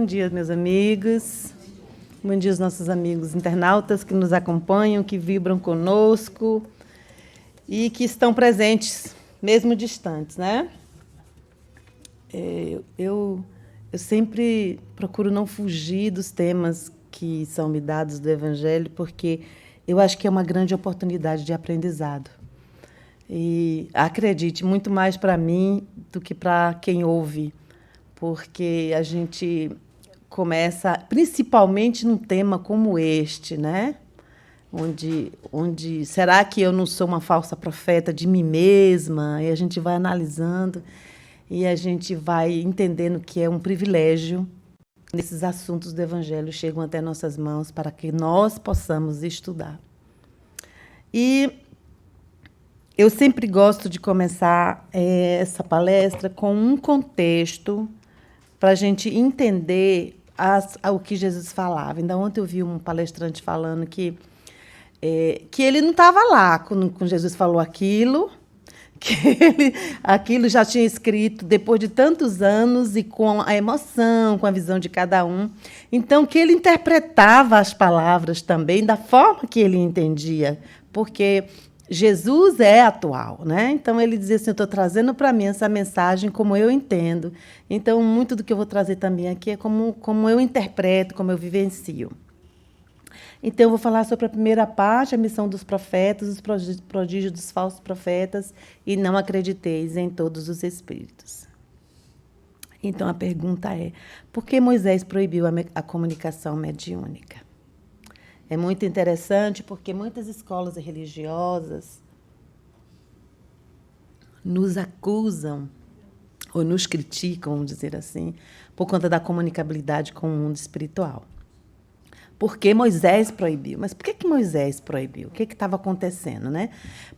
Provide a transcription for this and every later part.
Bom dia, meus amigos. Bom dia, os nossos amigos internautas que nos acompanham, que vibram conosco e que estão presentes, mesmo distantes, né? Eu sempre procuro não fugir dos temas que são me dados do Evangelho, porque eu acho que é uma grande oportunidade de aprendizado. E acredite, muito mais para mim do que para quem ouve, porque a gente começa, principalmente num tema como este, né? Onde será que eu não sou uma falsa profeta de mim mesma? E a gente vai analisando e a gente vai entendendo que é um privilégio nesses assuntos do Evangelho chegam até nossas mãos para que nós possamos estudar. E eu sempre gosto de começar essa palestra com um contexto para a gente entender o que Jesus falava. Então, ontem eu vi um palestrante falando que ele não estava lá quando Jesus falou aquilo, que aquilo já tinha escrito depois de tantos anos e com a emoção, com a visão de cada um. Então, que ele interpretava as palavras também da forma que ele entendia, porque Jesus é atual, né? Então, ele dizia assim, eu estou trazendo para mim essa mensagem como eu entendo. Então, muito do que eu vou trazer também aqui é como eu interpreto, como eu vivencio. Então, eu vou falar sobre a primeira parte, a missão dos profetas, os prodígios dos falsos profetas, e não acrediteis em todos os espíritos. Então, a pergunta é, por que Moisés proibiu a comunicação mediúnica? É muito interessante porque muitas escolas religiosas nos acusam ou nos criticam, vamos dizer assim, por conta da comunicabilidade com o mundo espiritual. Por que Moisés proibiu? Mas por que Moisés proibiu? O que estava acontecendo, né?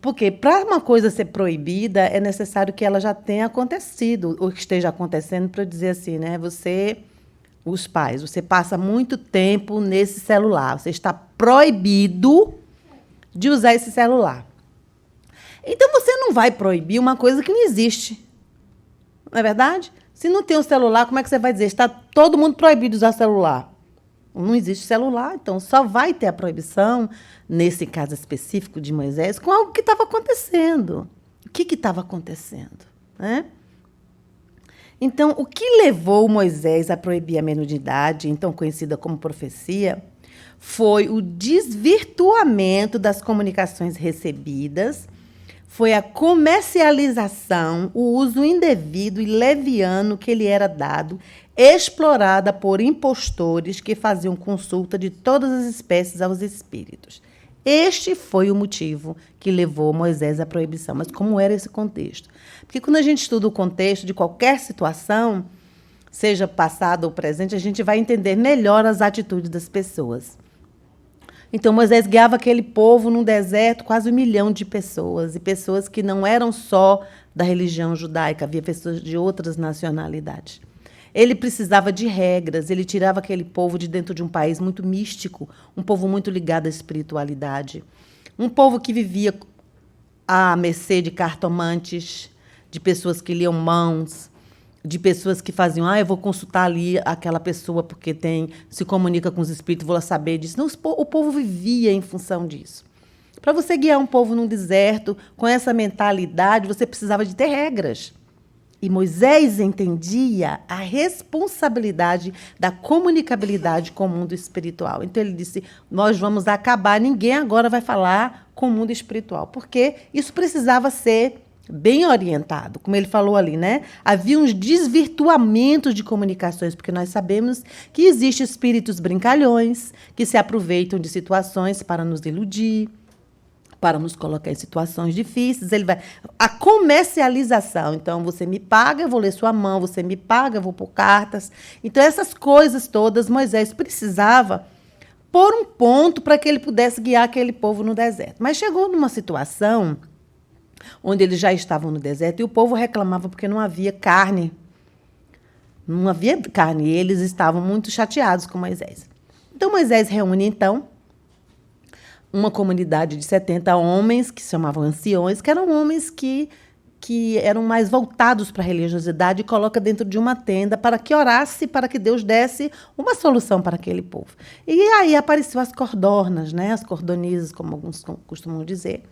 Porque para uma coisa ser proibida, é necessário que ela já tenha acontecido, ou que esteja acontecendo, para dizer assim, né? Os pais, você passa muito tempo nesse celular, você está proibido de usar esse celular. Então, você não vai proibir uma coisa que não existe. Não é verdade? Se não tem um celular, como é que você vai dizer? Está todo mundo proibido de usar celular. Não existe celular, então só vai ter a proibição, nesse caso específico de Moisés, com algo que estava acontecendo. O que estava acontecendo? Né? Então, o que levou Moisés a proibir a mediunidade, então conhecida como profecia, foi o desvirtuamento das comunicações recebidas, foi a comercialização, o uso indevido e leviano que lhe era dado, explorada por impostores que faziam consulta de todas as espécies aos espíritos. Este foi o motivo que levou Moisés à proibição. Mas como era esse contexto? Porque quando a gente estuda o contexto de qualquer situação, seja passado ou presente, a gente vai entender melhor as atitudes das pessoas. Então, Moisés guiava aquele povo num deserto, quase 1 milhão de pessoas, e pessoas que não eram só da religião judaica, havia pessoas de outras nacionalidades. Ele precisava de regras, ele tirava aquele povo de dentro de um país muito místico, um povo muito ligado à espiritualidade, um povo que vivia à mercê de cartomantes, de pessoas que liam mãos, de pessoas que faziam, eu vou consultar ali aquela pessoa porque se comunica com os espíritos, vou lá saber disso. Não, o povo vivia em função disso. Para você guiar um povo num deserto com essa mentalidade, você precisava de ter regras. E Moisés entendia a responsabilidade da comunicabilidade com o mundo espiritual. Então, ele disse, nós vamos acabar, ninguém agora vai falar com o mundo espiritual, porque isso precisava ser bem orientado, como ele falou ali, né? Havia uns desvirtuamentos de comunicações, porque nós sabemos que existem espíritos brincalhões que se aproveitam de situações para nos iludir, para nos colocar em situações difíceis. A comercialização. Então, você me paga, eu vou ler sua mão, você me paga, eu vou pôr cartas. Então, essas coisas todas, Moisés precisava pôr um ponto para que ele pudesse guiar aquele povo no deserto. Mas chegou numa situação onde eles já estavam no deserto e o povo reclamava porque não havia carne. Não havia carne e eles estavam muito chateados com Moisés. Então, Moisés reúne, então, uma comunidade de 70 homens, que se chamavam anciões, que eram homens que que eram mais voltados para a religiosidade e coloca dentro de uma tenda para que orasse, para que Deus desse uma solução para aquele povo. E aí apareceu as cordornas, né? As cordonisas, como alguns costumam dizer.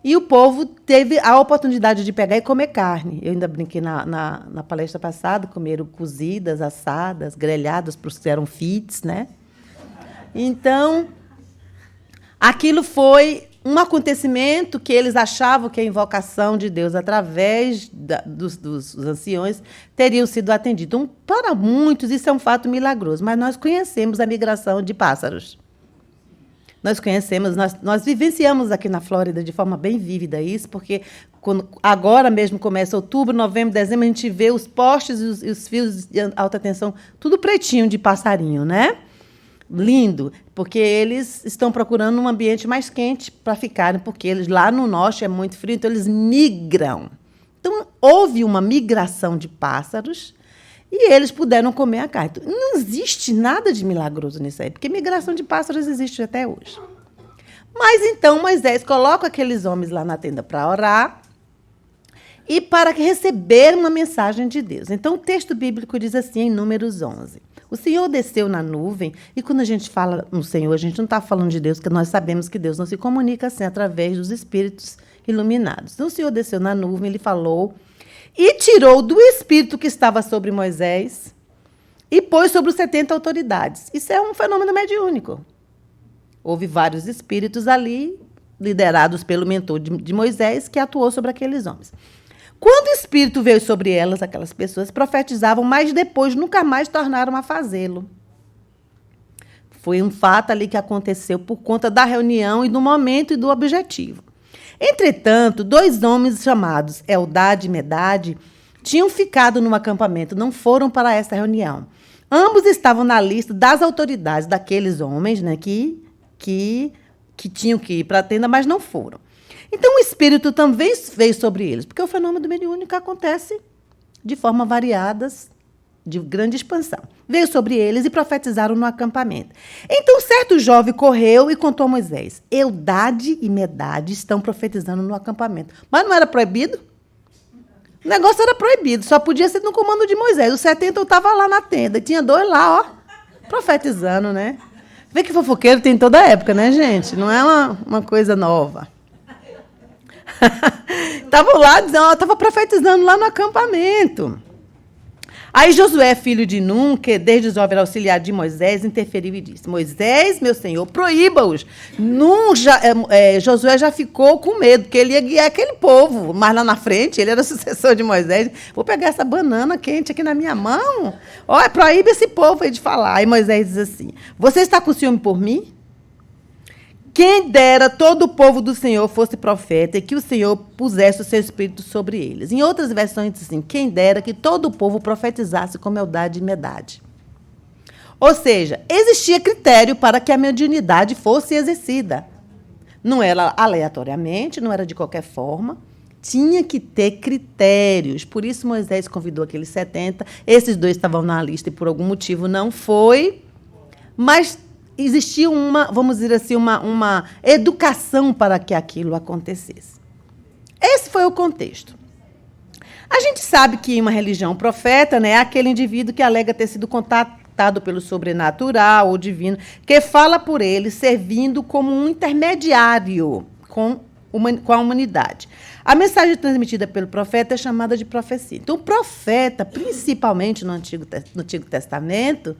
E o povo teve a oportunidade de pegar e comer carne. Eu ainda brinquei na palestra passada, comeram cozidas, assadas, grelhadas, para os que eram fits, né? Então, aquilo foi um acontecimento que eles achavam que a invocação de Deus através dos anciões teriam sido atendido. Então, para muitos, isso é um fato milagroso, mas nós conhecemos a migração de pássaros. Nós conhecemos, nós vivenciamos aqui na Flórida de forma bem vívida isso, porque agora mesmo começa outubro, novembro, dezembro, a gente vê os postes e os fios de alta tensão, tudo pretinho de passarinho, né? Lindo, porque eles estão procurando um ambiente mais quente para ficarem, porque eles lá no norte é muito frio, então eles migram. Então, houve uma migração de pássaros e eles puderam comer a carne. Então, não existe nada de milagroso nisso aí, porque migração de pássaros existe até hoje. Mas então Moisés coloca aqueles homens lá na tenda para orar e para receber uma mensagem de Deus. Então, o texto bíblico diz assim, em Números 11. O Senhor desceu na nuvem, e quando a gente fala no Senhor, a gente não está falando de Deus, porque nós sabemos que Deus não se comunica assim, através dos espíritos iluminados. Então, o Senhor desceu na nuvem, ele falou, e tirou do espírito que estava sobre Moisés, e pôs sobre os 70 autoridades. Isso é um fenômeno mediúnico. Houve vários espíritos ali, liderados pelo mentor de Moisés, que atuou sobre aqueles homens. Quando o Espírito veio sobre elas, aquelas pessoas profetizavam, mas depois nunca mais tornaram a fazê-lo. Foi um fato ali que aconteceu por conta da reunião e do momento e do objetivo. Entretanto, 2 homens chamados Eldade e Medade tinham ficado no acampamento, não foram para essa reunião. Ambos estavam na lista das autoridades daqueles homens, né, que tinham que ir para a tenda, mas não foram. Então, o Espírito também veio sobre eles, porque o fenômeno mediúnico acontece de forma variadas, de grande expansão. Veio sobre eles e profetizaram no acampamento. Então, certo jovem correu e contou a Moisés, Eldade e Medade estão profetizando no acampamento. Mas não era proibido? O negócio era proibido, só podia ser no comando de Moisés. Os 70 estavam lá na tenda, e tinha 2 lá, ó, profetizando, né? Vê que fofoqueiro tem toda a época, né, gente? Não é uma coisa nova. Estavam lá, estava profetizando lá no acampamento. Aí Josué, filho de Num, que desde jovem era auxiliar de Moisés, interferiu e disse, Moisés, meu senhor, proíba-os. Josué já ficou com medo, porque ele ia guiar aquele povo, mas lá na frente, ele era sucessor de Moisés. Vou pegar essa banana quente aqui na minha mão. Olha, proíbe esse povo aí de falar. Aí Moisés diz assim, você está com ciúme por mim? Quem dera todo o povo do Senhor fosse profeta e que o Senhor pusesse o seu espírito sobre eles. Em outras versões diz assim, quem dera que todo o povo profetizasse com Eldade e Medade. Ou seja, existia critério para que a mediunidade fosse exercida. Não era aleatoriamente, não era de qualquer forma. Tinha que ter critérios. Por isso Moisés convidou aqueles 70. Esses 2 estavam na lista e por algum motivo não foi. Mas existia vamos dizer assim, uma educação para que aquilo acontecesse. Esse foi o contexto. A gente sabe que uma religião profeta, né, é aquele indivíduo que alega ter sido contatado pelo sobrenatural ou divino, que fala por ele, servindo como um intermediário com a humanidade. A mensagem transmitida pelo profeta é chamada de profecia. Então, o profeta, principalmente no Antigo Testamento,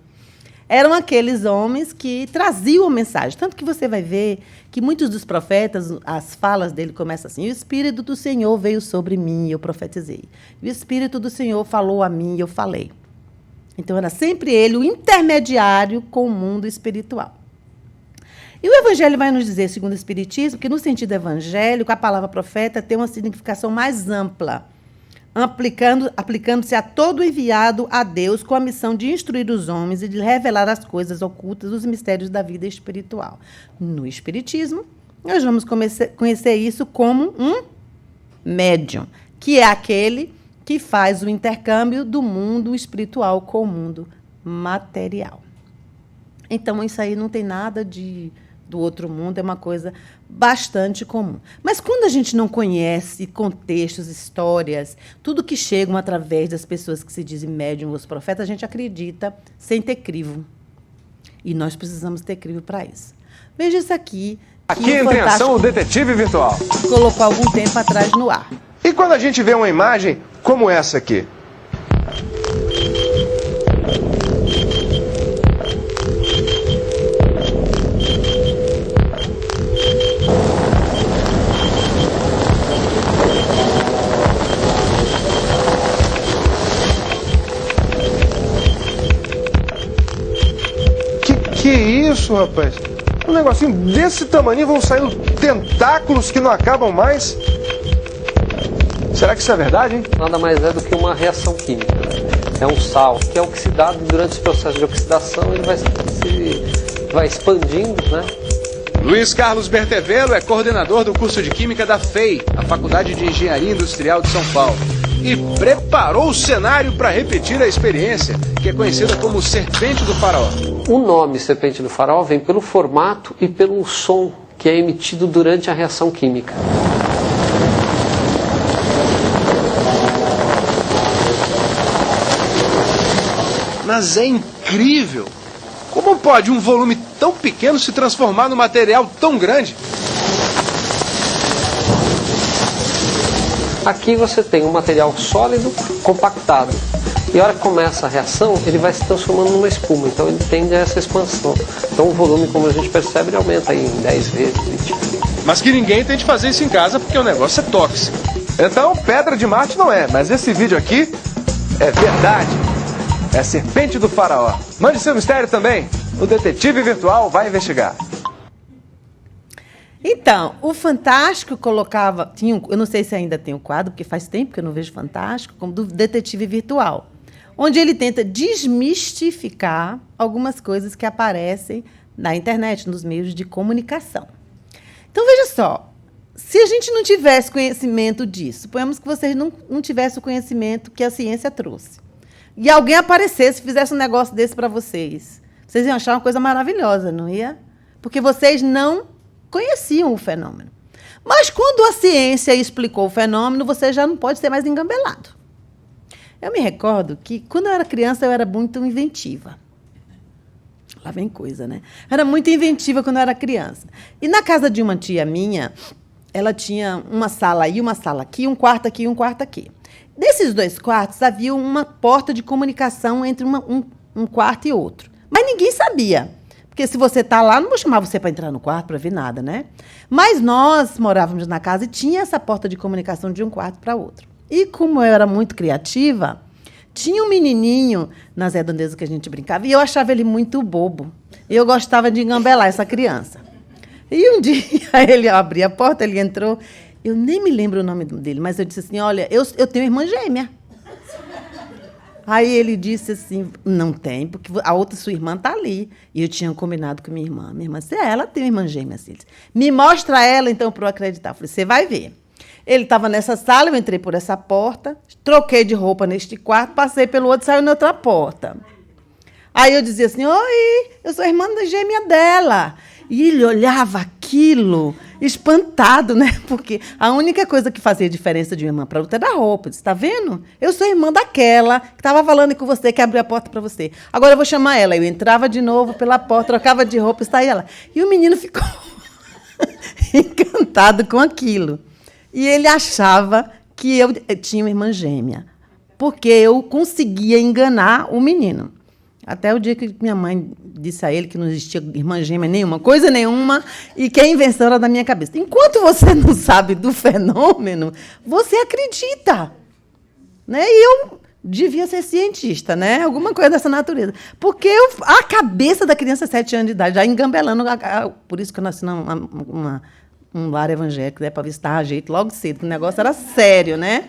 eram aqueles homens que traziam a mensagem. Tanto que você vai ver que muitos dos profetas, as falas dele começam assim, o Espírito do Senhor veio sobre mim e eu profetizei. E o Espírito do Senhor falou a mim e eu falei. Então, era sempre ele o intermediário com o mundo espiritual. E o Evangelho vai nos dizer, segundo o Espiritismo, que no sentido evangélico, a palavra profeta tem uma significação mais ampla, aplicando-se a todo enviado a Deus com a missão de instruir os homens e de revelar as coisas ocultas dos mistérios da vida espiritual. No Espiritismo, nós vamos conhecer isso como um médium, que é aquele que faz o intercâmbio do mundo espiritual com o mundo material. Então, isso aí não tem nada de do outro mundo é uma coisa bastante comum. Mas quando a gente não conhece contextos, histórias, tudo que chegam através das pessoas que se dizem médium, os profetas, a gente acredita sem ter crivo. E nós precisamos ter crivo para isso. Veja isso aqui. Aqui entra em ação o Detetive Virtual. Colocou algum tempo atrás no ar. E quando a gente vê uma imagem como essa aqui? Que isso, rapaz? Um negocinho desse tamanho vão saindo tentáculos que não acabam mais. Será que isso é verdade, hein? Nada mais é do que uma reação química. É um sal que é oxidado durante os processos de oxidação, ele vai expandindo, né? Luiz Carlos Bertevelo é coordenador do curso de Química da FEI, a Faculdade de Engenharia Industrial de São Paulo, e preparou o cenário para repetir a experiência, que é conhecida como Serpente do Faraó. O nome Serpente do Faraó vem pelo formato e pelo som que é emitido durante a reação química. Mas é incrível! Como pode um volume tão pequeno se transformar num material tão grande? Aqui você tem um material sólido, compactado. E a hora que começa a reação, ele vai se transformando numa espuma. Então ele tende a essa expansão. Então o volume, como a gente percebe, ele aumenta aí em 10 vezes, 20 vezes. Mas que ninguém tente fazer isso em casa, porque o negócio é tóxico. Então, Pedra de Marte não é, mas esse vídeo aqui é verdade. É Serpente do Faraó. Mande seu mistério também. O Detetive Virtual vai investigar. Então, o Fantástico colocava... eu não sei se ainda tem o quadro, porque faz tempo que eu não vejo Fantástico, como do Detetive Virtual, onde ele tenta desmistificar algumas coisas que aparecem na internet, nos meios de comunicação. Então, veja só, se a gente não tivesse conhecimento disso, suponhamos que vocês não tivessem o conhecimento que a ciência trouxe, e alguém aparecesse e fizesse um negócio desse para vocês, vocês iam achar uma coisa maravilhosa, não ia? Porque vocês não conheciam o fenômeno. Mas quando a ciência explicou o fenômeno, você já não pode ser mais engambelado. Eu me recordo que, quando eu era criança, eu era muito inventiva. Lá vem coisa, né? Era muito inventiva quando eu era criança. E na casa de uma tia minha, ela tinha uma sala aí, uma sala aqui, um quarto aqui e um quarto aqui. Nesses 2 quartos, havia uma porta de comunicação entre um quarto e outro. Mas ninguém sabia. Porque se você está lá, não vou chamar você para entrar no quarto para ver nada, né? Mas nós morávamos na casa e tinha essa porta de comunicação de um quarto para outro. E como eu era muito criativa, tinha um menininho nas redondezas que a gente brincava e eu achava ele muito bobo. Eu gostava de engambelar essa criança. E um dia ele abriu a porta, ele entrou. Eu nem me lembro o nome dele, mas eu disse assim, olha, eu tenho irmã gêmea. Aí ele disse assim, não tem, porque a outra sua irmã está ali. E eu tinha combinado com minha irmã. Minha irmã disse, ela tem uma irmã gêmea. Assim. Disse, me mostra ela, então, para eu acreditar. Eu falei, você vai ver. Ele estava nessa sala, eu entrei por essa porta, troquei de roupa neste quarto, passei pelo outro e saiu na outra porta. Aí eu dizia assim, oi, eu sou a irmã da gêmea dela. E ele olhava aquilo, espantado, né? Porque a única coisa que fazia diferença de uma irmã para outra era a roupa. Eu disse, tá vendo? Eu sou irmã daquela que estava falando com você, que abriu a porta para você. Agora eu vou chamar ela. Eu entrava de novo pela porta, trocava de roupa e saía ela. E o menino ficou encantado com aquilo. E ele achava que eu tinha uma irmã gêmea, porque eu conseguia enganar o menino. Até o dia que minha mãe disse a ele que não existia irmã gêmea nenhuma, coisa nenhuma, e que a invenção era da minha cabeça. Enquanto você não sabe do fenômeno, você acredita. Né? E eu devia ser cientista, né? Alguma coisa dessa natureza. Porque a cabeça da criança de 7 anos de idade, já engambelando, por isso que eu nasci num lar evangélico, né? Para ver se estava a jeito logo cedo, que o negócio era sério, né?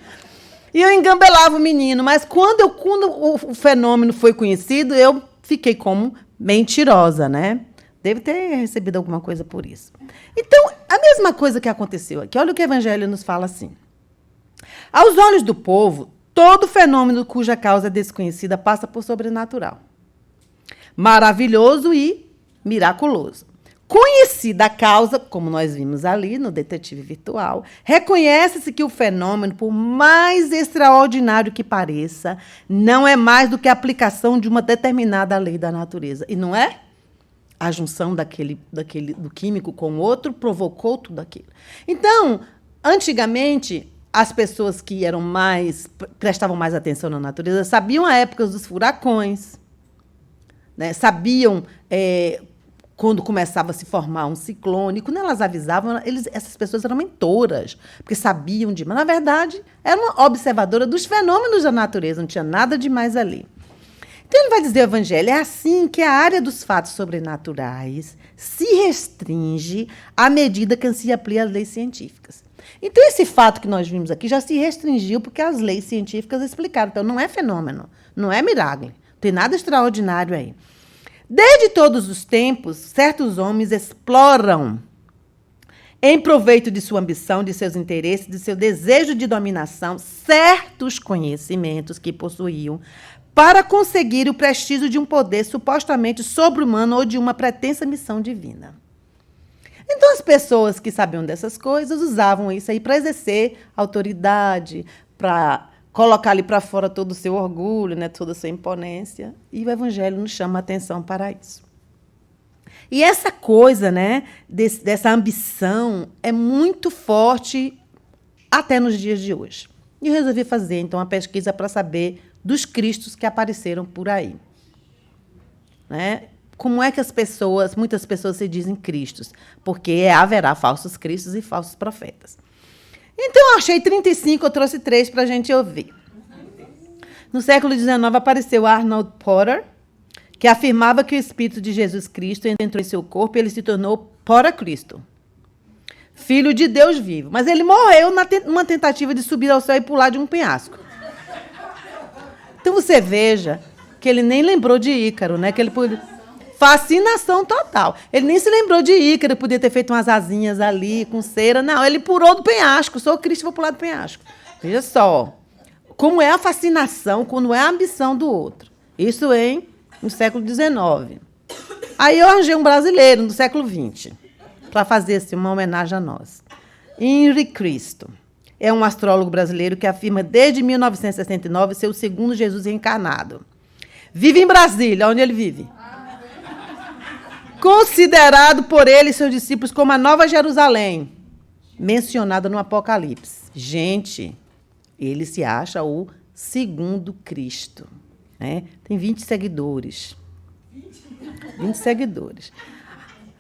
E eu engambelava o menino, mas quando o fenômeno foi conhecido, eu fiquei como mentirosa, né? Devo ter recebido alguma coisa por isso. Então, a mesma coisa que aconteceu aqui. Olha o que o Evangelho nos fala assim. Aos olhos do povo, todo fenômeno cuja causa é desconhecida passa por sobrenatural, maravilhoso e miraculoso. Conhecida a causa, como nós vimos ali no detetive virtual, reconhece-se que o fenômeno, por mais extraordinário que pareça, não é mais do que a aplicação de uma determinada lei da natureza. E não é? A junção do químico com o outro provocou tudo aquilo. Então, antigamente, as pessoas que prestavam mais atenção na natureza sabiam a época dos furacões, né? Sabiam quando começava a se formar um ciclone. Quando elas avisavam, essas pessoas eram mentoras, porque sabiam mas, na verdade, era uma observadora dos fenômenos da natureza, não tinha nada demais ali. Então, ele vai dizer, o Evangelho, é assim que a área dos fatos sobrenaturais se restringe à medida que se aplica às leis científicas. Então, esse fato que nós vimos aqui já se restringiu porque as leis científicas explicaram. Então, não é fenômeno, não é milagre, não tem nada extraordinário aí. Desde todos os tempos, certos homens exploram, em proveito de sua ambição, de seus interesses, de seu desejo de dominação, certos conhecimentos que possuíam para conseguir o prestígio de um poder supostamente sobre-humano ou de uma pretensa missão divina. Então, as pessoas que sabiam dessas coisas usavam isso aí para exercer autoridade, para colocar ali para fora todo o seu orgulho, né, toda a sua imponência. E o Evangelho nos chama a atenção para isso. E essa coisa, né, dessa ambição é muito forte até nos dias de hoje. E eu resolvi fazer, então, uma pesquisa para saber dos cristos que apareceram por aí. Né? Como é que muitas pessoas se dizem cristos? Porque haverá falsos cristos e falsos profetas. Então, eu achei 35, eu trouxe 3 para a gente ouvir. No século XIX, apareceu Arnold Porter, que afirmava que o Espírito de Jesus Cristo entrou em seu corpo e ele se tornou Cristo, Filho de Deus vivo. Mas ele morreu numa tentativa de subir ao céu e pular de um penhasco. Então, você veja que ele nem lembrou de Ícaro, né? Que ele fascinação total. Ele nem se lembrou de Ícaro, podia ter feito umas asinhas ali com cera. Não, ele pulou do penhasco. Sou Cristo, vou pular do penhasco. Veja só. Como é a fascinação, quando é a ambição do outro. Isso no século XIX. Aí eu arranjei um brasileiro, no século XX, para fazer assim, uma homenagem a nós. Henri Cristo. É um astrólogo brasileiro que afirma desde 1969 ser o segundo Jesus reencarnado. Vive em Brasília, onde ele vive. Considerado por ele e seus discípulos como a Nova Jerusalém, mencionada no Apocalipse. Gente, ele se acha o segundo Cristo. Né? Tem 20 seguidores. 20 seguidores.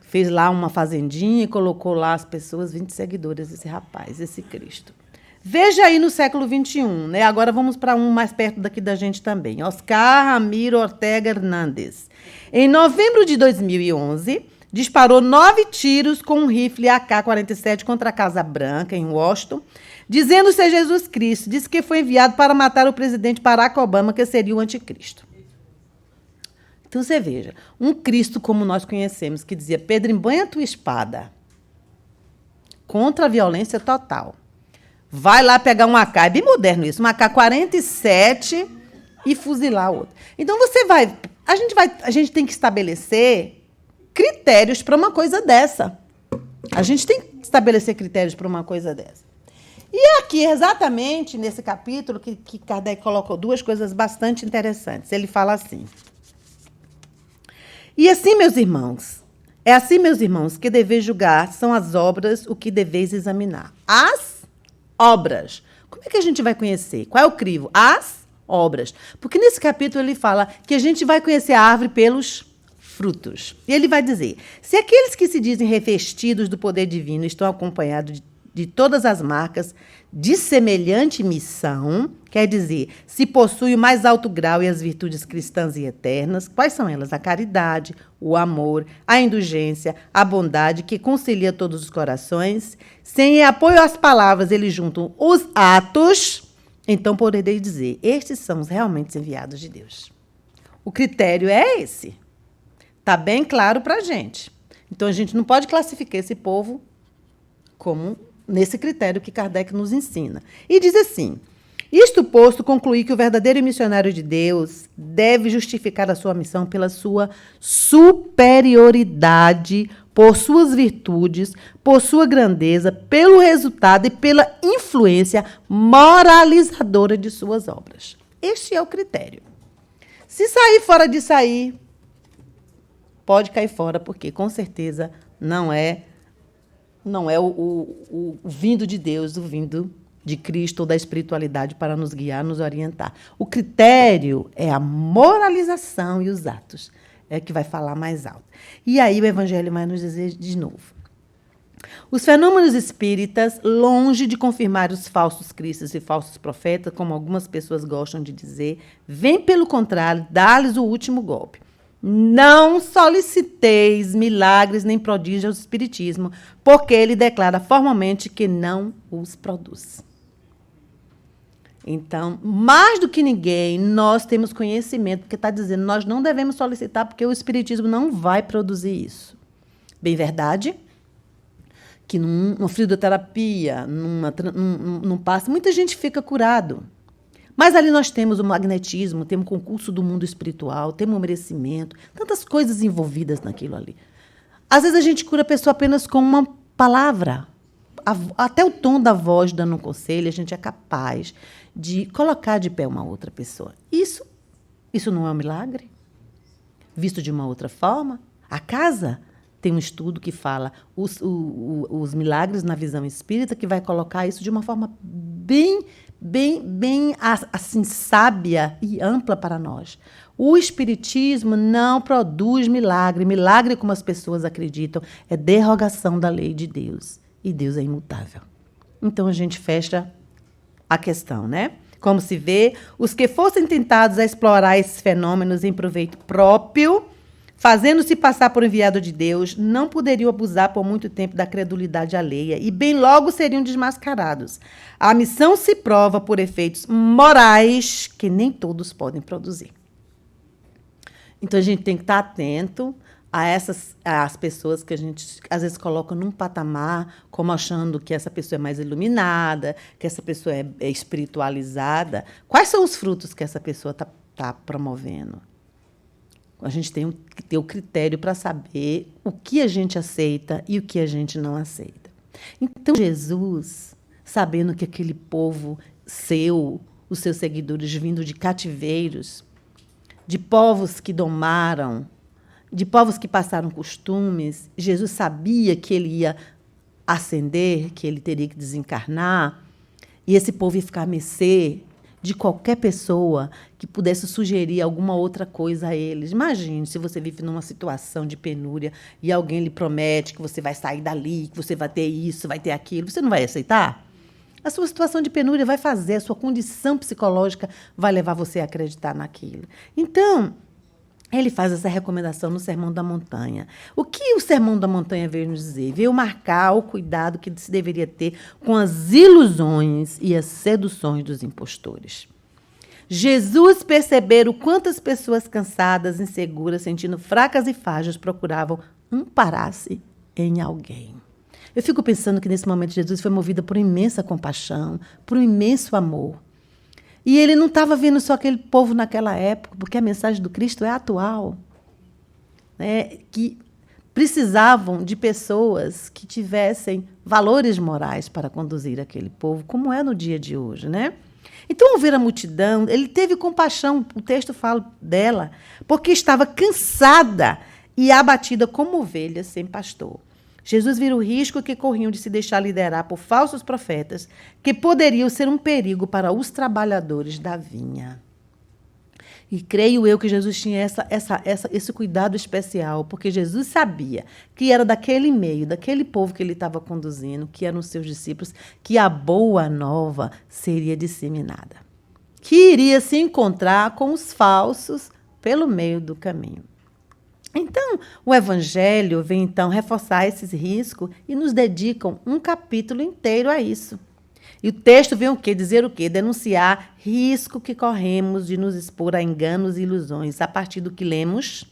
Fez lá uma fazendinha e colocou lá as pessoas, 20 seguidores, esse rapaz, esse Cristo. Veja aí no século XXI, né? Agora vamos para um mais perto daqui da gente também. Oscar Ramiro Ortega Hernández. Em novembro de 2011, disparou 9 tiros com um rifle AK-47 contra a Casa Branca, em Washington, dizendo ser Jesus Cristo. Disse que foi enviado para matar o presidente Barack Obama, que seria o anticristo. Então, você veja, um Cristo como nós conhecemos, que dizia, Pedro, embanha a tua espada contra a violência total. Vai lá pegar um AK, é bem moderno isso, um AK-47 e fuzilar o outro. Então, a gente tem que estabelecer critérios para uma coisa dessa. A gente tem que estabelecer critérios para uma coisa dessa. E aqui, exatamente nesse capítulo, que Kardec colocou 2 coisas bastante interessantes. Ele fala assim... E assim, meus irmãos, que deveis julgar, são as obras o que deveis examinar. As obras. Como é que a gente vai conhecer? Qual é o crivo? As obras. Porque nesse capítulo ele fala que a gente vai conhecer a árvore pelos frutos. E ele vai dizer, se aqueles que se dizem revestidos do poder divino estão acompanhados de todas as marcas de semelhante missão, quer dizer, se possui o mais alto grau e as virtudes cristãs e eternas, quais são elas? A caridade, o amor, a indulgência, a bondade que concilia todos os corações. Sem apoio às palavras, eles juntam os atos, então poderei dizer, estes são os realmente enviados de Deus. O critério é esse. Está bem claro para a gente. Então, a gente não pode classificar esse povo como nesse critério que Kardec nos ensina. E diz assim, Isto posto, concluí que o verdadeiro missionário de Deus deve justificar a sua missão pela sua superioridade, por suas virtudes, por sua grandeza, pelo resultado e pela influência moralizadora de suas obras. Este é o critério. Se sair fora de sair, pode cair fora, porque com certeza não é o vindo de Deus, o vindo de Cristo ou da espiritualidade para nos guiar, nos orientar. O critério é a moralização e os atos. É que vai falar mais alto. E aí o Evangelho vai nos dizer de novo. Os fenômenos espíritas, longe de confirmar os falsos cristos e falsos profetas, como algumas pessoas gostam de dizer, vêm, pelo contrário, dar-lhes o último golpe. Não soliciteis milagres nem prodígios ao espiritismo, porque ele declara formalmente que não os produz. Então, mais do que ninguém, nós temos conhecimento, porque está dizendo, nós não devemos solicitar, porque o espiritismo não vai produzir isso. Bem verdade que numa fluidoterapia, num passe, muita gente fica curado. Mas ali nós temos o magnetismo, temos o concurso do mundo espiritual, temos o merecimento, tantas coisas envolvidas naquilo ali. Às vezes a gente cura a pessoa apenas com uma palavra. Até o tom da voz dando um conselho, a gente é capaz de colocar de pé uma outra pessoa. Isso não é um milagre? Visto de uma outra forma? A casa tem um estudo que fala os milagres na visão espírita, que vai colocar isso de uma forma bem assim, sábia e ampla para nós. O espiritismo não produz milagre. Milagre, como as pessoas acreditam, é derrogação da lei de Deus. E Deus é imutável. Então, a gente fecha a questão, né? Como se vê, os que fossem tentados a explorar esses fenômenos em proveito próprio, fazendo-se passar por enviado de Deus, não poderiam abusar por muito tempo da credulidade alheia e bem logo seriam desmascarados. A missão se prova por efeitos morais que nem todos podem produzir. Então, a gente tem que estar atento as pessoas que a gente, às vezes, coloca num patamar, como achando que essa pessoa é mais iluminada, que essa pessoa é espiritualizada. Quais são os frutos que essa pessoa está promovendo? A gente tem que ter o critério para saber o que a gente aceita e o que a gente não aceita. Então, Jesus, sabendo que aquele povo os seus seguidores vindo de cativeiros, de povos que domaram, de povos que passaram costumes, Jesus sabia que ele ia ascender, que ele teria que desencarnar, e esse povo ia ficar à mercê de qualquer pessoa que pudesse sugerir alguma outra coisa a eles. Imagine se você vive numa situação de penúria e alguém lhe promete que você vai sair dali, que você vai ter isso, vai ter aquilo. Você não vai aceitar? A sua situação de penúria vai fazer, a sua condição psicológica vai levar você a acreditar naquilo. Então, ele faz essa recomendação no Sermão da Montanha. O que o Sermão da Montanha veio nos dizer? Veio marcar o cuidado que se deveria ter com as ilusões e as seduções dos impostores. Jesus perceberam quantas pessoas cansadas, inseguras, sentindo fracas e frágeis, procuravam amparar-se em alguém. Eu fico pensando que nesse momento Jesus foi movido por imensa compaixão, por um imenso amor. E ele não estava vendo só aquele povo naquela época, porque a mensagem do Cristo é atual, né? Que precisavam de pessoas que tivessem valores morais para conduzir aquele povo, como é no dia de hoje, né? Então, ao ver a multidão, ele teve compaixão, o texto fala dela, porque estava cansada e abatida como ovelha sem pastor. Jesus vira o risco que corriam de se deixar liderar por falsos profetas, que poderiam ser um perigo para os trabalhadores da vinha. E creio eu que Jesus tinha esse cuidado especial, porque Jesus sabia que era daquele meio, daquele povo que ele estava conduzindo, que eram os seus discípulos, que a boa nova seria disseminada, que iria se encontrar com os falsos pelo meio do caminho. Então, o Evangelho vem, então, reforçar esses riscos e nos dedicam um capítulo inteiro a isso. E o texto vem o quê? Dizer o quê? Denunciar risco que corremos de nos expor a enganos e ilusões a partir do que lemos,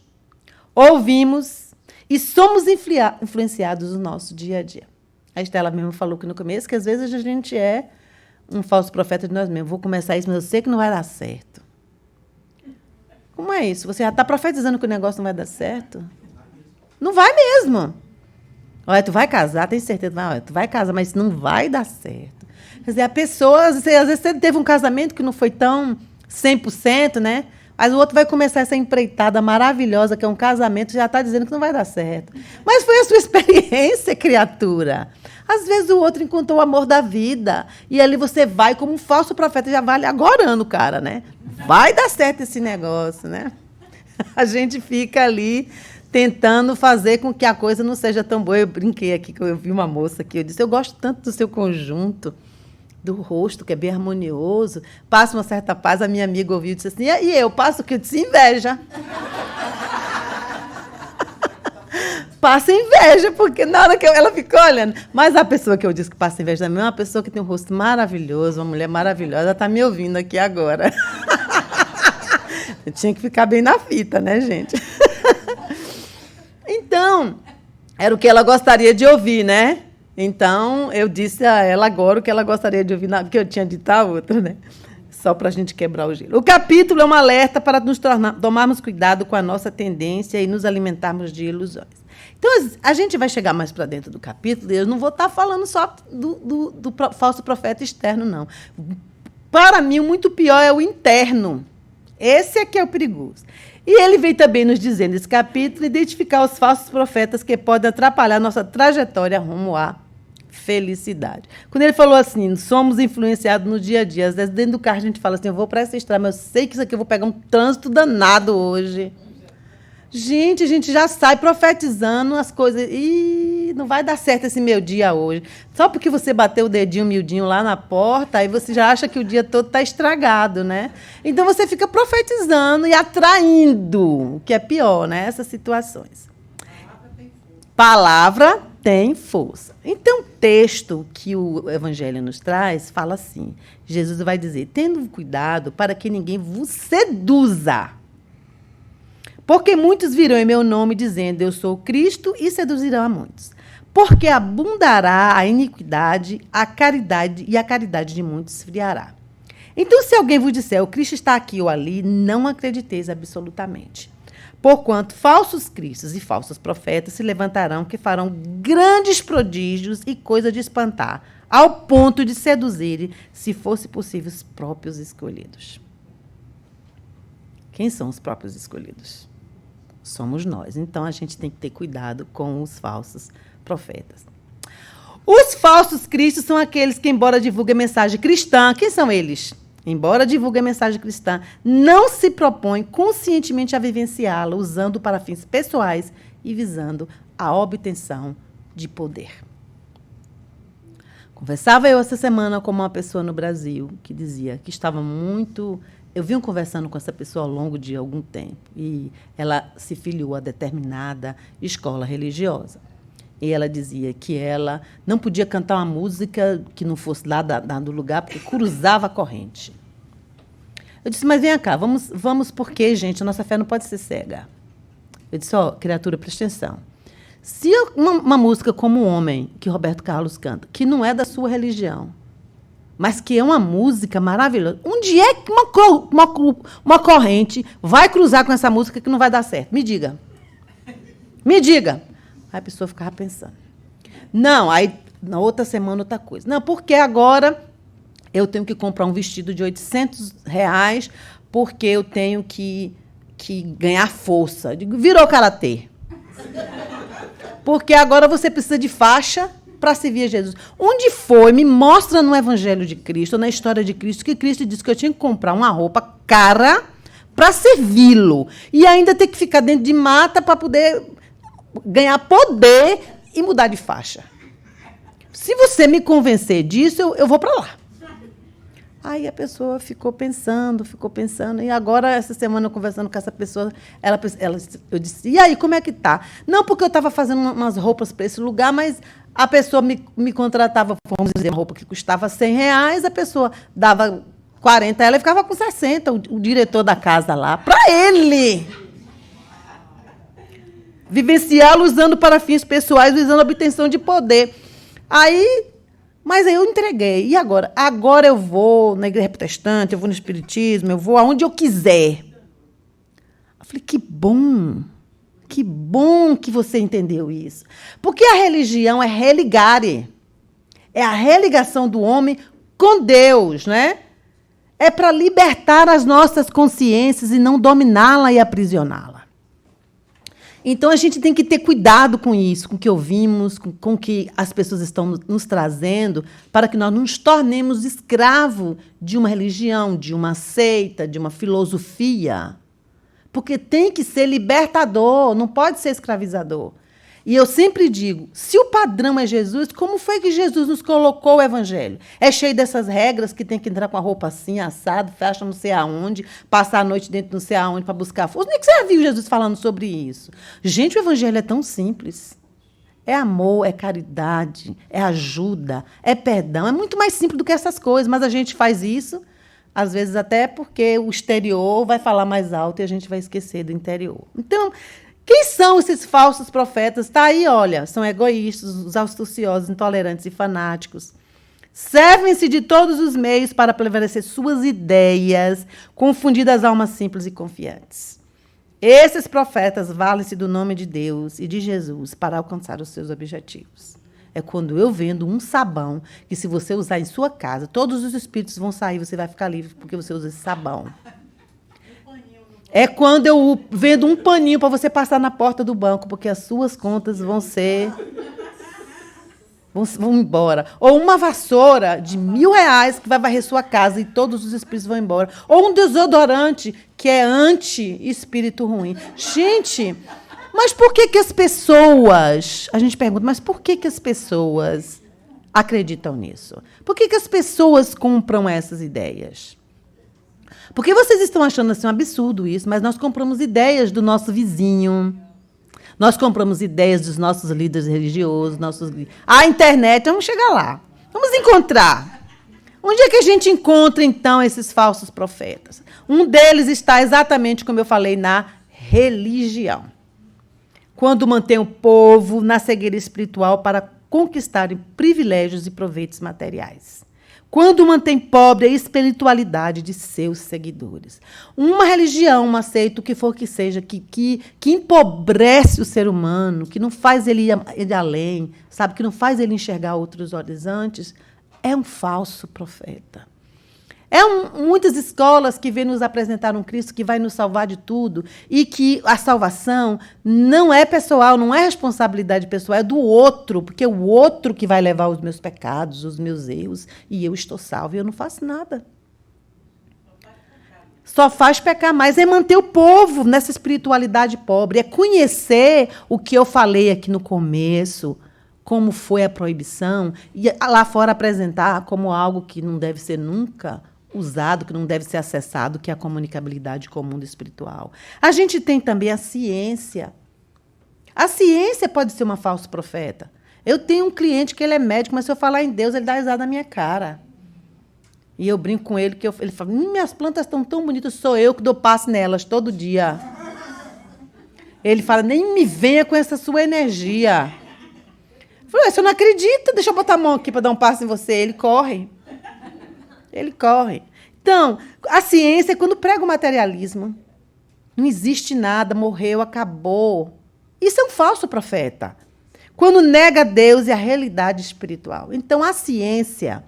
ouvimos e somos influenciados no nosso dia a dia. A Estela mesmo falou que no começo que às vezes a gente é um falso profeta de nós mesmos. Vou começar isso, mas eu sei que não vai dar certo. Como é isso? Você já está profetizando que o negócio não vai dar certo? Não vai mesmo. Olha, tu vai casar, tem certeza. Olha, tu vai casar, mas não vai dar certo. Quer dizer, a pessoa, às vezes você teve um casamento que não foi tão 100%, né? Mas o outro vai começar essa empreitada maravilhosa, que é um casamento, já está dizendo que não vai dar certo. Mas foi a sua experiência, criatura. Às vezes o outro encontrou o amor da vida. E ali você vai, como um falso profeta, já vai agorando o cara, né? Vai dar certo esse negócio, né? A gente fica ali tentando fazer com que a coisa não seja tão boa. Eu brinquei aqui, que eu vi uma moça aqui, eu disse, eu gosto tanto do seu conjunto, do rosto, que é bem harmonioso, passa uma certa paz. A minha amiga ouviu e disse assim, e eu passo o que? Eu disse, inveja. Passa inveja, porque na hora que ela ficou olhando. Mas a pessoa que eu disse que passa inveja também é uma pessoa que tem um rosto maravilhoso, uma mulher maravilhosa, ela está me ouvindo aqui agora. Eu tinha que ficar bem na fita, né, gente? Então, era o que ela gostaria de ouvir, né? Então, eu disse a ela agora o que ela gostaria de ouvir, porque eu tinha dito a outra, né? Só para a gente quebrar o gelo. O capítulo é um alerta para tomarmos cuidado com a nossa tendência e nos alimentarmos de ilusões. Então, a gente vai chegar mais para dentro do capítulo, e eu não vou estar falando só do falso profeta externo, não. Para mim, o muito pior é o interno. Esse é que é o perigoso. E ele vem também nos dizendo, nesse capítulo, identificar os falsos profetas que podem atrapalhar nossa trajetória rumo à felicidade. Quando ele falou assim, somos influenciados no dia a dia. Às vezes, dentro do carro, a gente fala assim, eu vou para essa estrada, mas eu sei que isso aqui eu vou pegar um trânsito danado hoje. Gente, a gente já sai profetizando as coisas. Ih, não vai dar certo esse meu dia hoje. Só porque você bateu o dedinho miudinho lá na porta, aí você já acha que o dia todo está estragado, né? Então, você fica profetizando e atraindo, o que é pior, né? Essas situações. Palavra tem força. Então, o texto que o Evangelho nos traz fala assim, Jesus vai dizer, tendo cuidado para que ninguém vos seduza. Porque muitos virão em meu nome dizendo, eu sou Cristo, e seduzirão a muitos. Porque abundará a iniquidade, a caridade, e a caridade de muitos esfriará. Então, se alguém vos disser, o Cristo está aqui ou ali, não acrediteis absolutamente. Porquanto falsos cristos e falsos profetas se levantarão, que farão grandes prodígios e coisa de espantar, ao ponto de seduzirem, se fosse possível, os próprios escolhidos. Quem são os próprios escolhidos? Somos nós. Então, a gente tem que ter cuidado com os falsos profetas. Os falsos cristos são aqueles que, embora divulguem mensagem cristã, quem são eles? Embora divulguem mensagem cristã, não se propõem conscientemente a vivenciá-la, usando para fins pessoais e visando a obtenção de poder. Conversava eu essa semana com uma pessoa no Brasil que dizia que estava muito... Eu vim conversando com essa pessoa ao longo de algum tempo e ela se filiou a determinada escola religiosa. E ela dizia que ela não podia cantar uma música que não fosse lá do lugar, porque cruzava a corrente. Eu disse, mas vem cá, vamos porque, gente, a nossa fé não pode ser cega. Eu disse, criatura, presta atenção. Se uma música como O Homem, que Roberto Carlos canta, que não é da sua religião, mas que é uma música maravilhosa. Onde é que uma corrente vai cruzar com essa música que não vai dar certo? Me diga. Me diga. Aí a pessoa ficava pensando. Não, aí na outra semana outra coisa. Não, porque agora eu tenho que comprar um vestido de R$800 porque eu tenho que ganhar força. Digo, virou karatê. Porque agora você precisa de faixa para servir a Jesus. Onde foi? Me mostra no Evangelho de Cristo, na história de Cristo, que Cristo disse que eu tinha que comprar uma roupa cara para servi-lo. E ainda ter que ficar dentro de mata para poder ganhar poder e mudar de faixa. Se você me convencer disso, eu vou para lá. Aí a pessoa ficou pensando, e agora, essa semana, conversando com essa pessoa, eu disse, e aí, como é que tá? Não, porque eu estava fazendo umas roupas para esse lugar, mas a pessoa me contratava, vamos dizer, uma roupa que custava R$100, a pessoa dava 40, ela ficava com 60, o diretor da casa lá, para ele. Vivenciá-lo usando para fins pessoais, visando a obtenção de poder. Aí... Mas aí eu entreguei. E agora? Agora eu vou na igreja protestante, eu vou no espiritismo, eu vou aonde eu quiser. Eu falei, que bom que você entendeu isso. Porque a religião é religare. É a religação do homem com Deus, né? É para libertar as nossas consciências e não dominá-la e aprisioná-la. Então, a gente tem que ter cuidado com isso, com o que ouvimos, com o que as pessoas estão nos trazendo, para que nós não nos tornemos escravos de uma religião, de uma seita, de uma filosofia. Porque tem que ser libertador, não pode ser escravizador. E eu sempre digo, se o padrão é Jesus, como foi que Jesus nos colocou o evangelho? É cheio dessas regras que tem que entrar com a roupa assim, assado, fecha não sei aonde, passar a noite dentro não sei aonde para buscar força. Nem que você já viu Jesus falando sobre isso. Gente, o evangelho é tão simples. É amor, é caridade, é ajuda, é perdão. É muito mais simples do que essas coisas, mas a gente faz isso, às vezes até porque o exterior vai falar mais alto e a gente vai esquecer do interior. Então, quem são esses falsos profetas? Está aí, olha, são egoístas, os astuciosos, intolerantes e fanáticos. Servem-se de todos os meios para prevalecer suas ideias, confundindo as almas simples e confiantes. Esses profetas valem-se do nome de Deus e de Jesus para alcançar os seus objetivos. É quando eu vendo um sabão que, se você usar em sua casa, todos os espíritos vão sair, você vai ficar livre porque você usa esse sabão. É quando eu vendo um paninho para você passar na porta do banco, porque as suas contas vão embora. Ou uma vassoura de R$1.000 que vai varrer sua casa e todos os espíritos vão embora. Ou um desodorante que é anti-espírito ruim. Gente, mas por que as pessoas... A gente pergunta, mas por que as pessoas acreditam nisso? Por que as pessoas compram essas ideias? Porque vocês estão achando assim um absurdo isso, mas nós compramos ideias do nosso vizinho, nós compramos ideias dos nossos líderes religiosos, a internet, vamos chegar lá, vamos encontrar. Onde é que a gente encontra, então, esses falsos profetas? Um deles está exatamente, como eu falei, na religião. Quando mantém o povo na cegueira espiritual para conquistarem privilégios e proveitos materiais. Quando mantém pobre a espiritualidade de seus seguidores. Uma religião, uma seita, o que for que seja, que empobrece o ser humano, que não faz ele ir além, sabe, que não faz ele enxergar outros horizontes, é um falso profeta. Muitas escolas que vêm nos apresentar um Cristo que vai nos salvar de tudo e que a salvação não é pessoal, não é responsabilidade pessoal, é do outro, porque é o outro que vai levar os meus pecados, os meus erros, e eu estou salvo e eu não faço nada. Só faz pecar mais, é manter o povo nessa espiritualidade pobre, é conhecer o que eu falei aqui no começo, como foi a proibição, e lá fora apresentar como algo que não deve ser nunca usado, que não deve ser acessado, que é a comunicabilidade com o mundo espiritual. A gente tem também a ciência. A ciência pode ser uma falsa profeta. Eu tenho um cliente que ele é médico, mas se eu falar em Deus, ele dá risada na minha cara. E eu brinco com ele, ele fala, minhas plantas estão tão bonitas, sou eu que dou passe nelas todo dia. Ele fala, nem me venha com essa sua energia. Eu falei, você não acredita? Deixa eu botar a mão aqui para dar um passo em você. Ele corre. Ele corre. Então, a ciência é quando prega o materialismo. Não existe nada, morreu, acabou. Isso é um falso profeta. Quando nega Deus e a realidade espiritual. Então, a ciência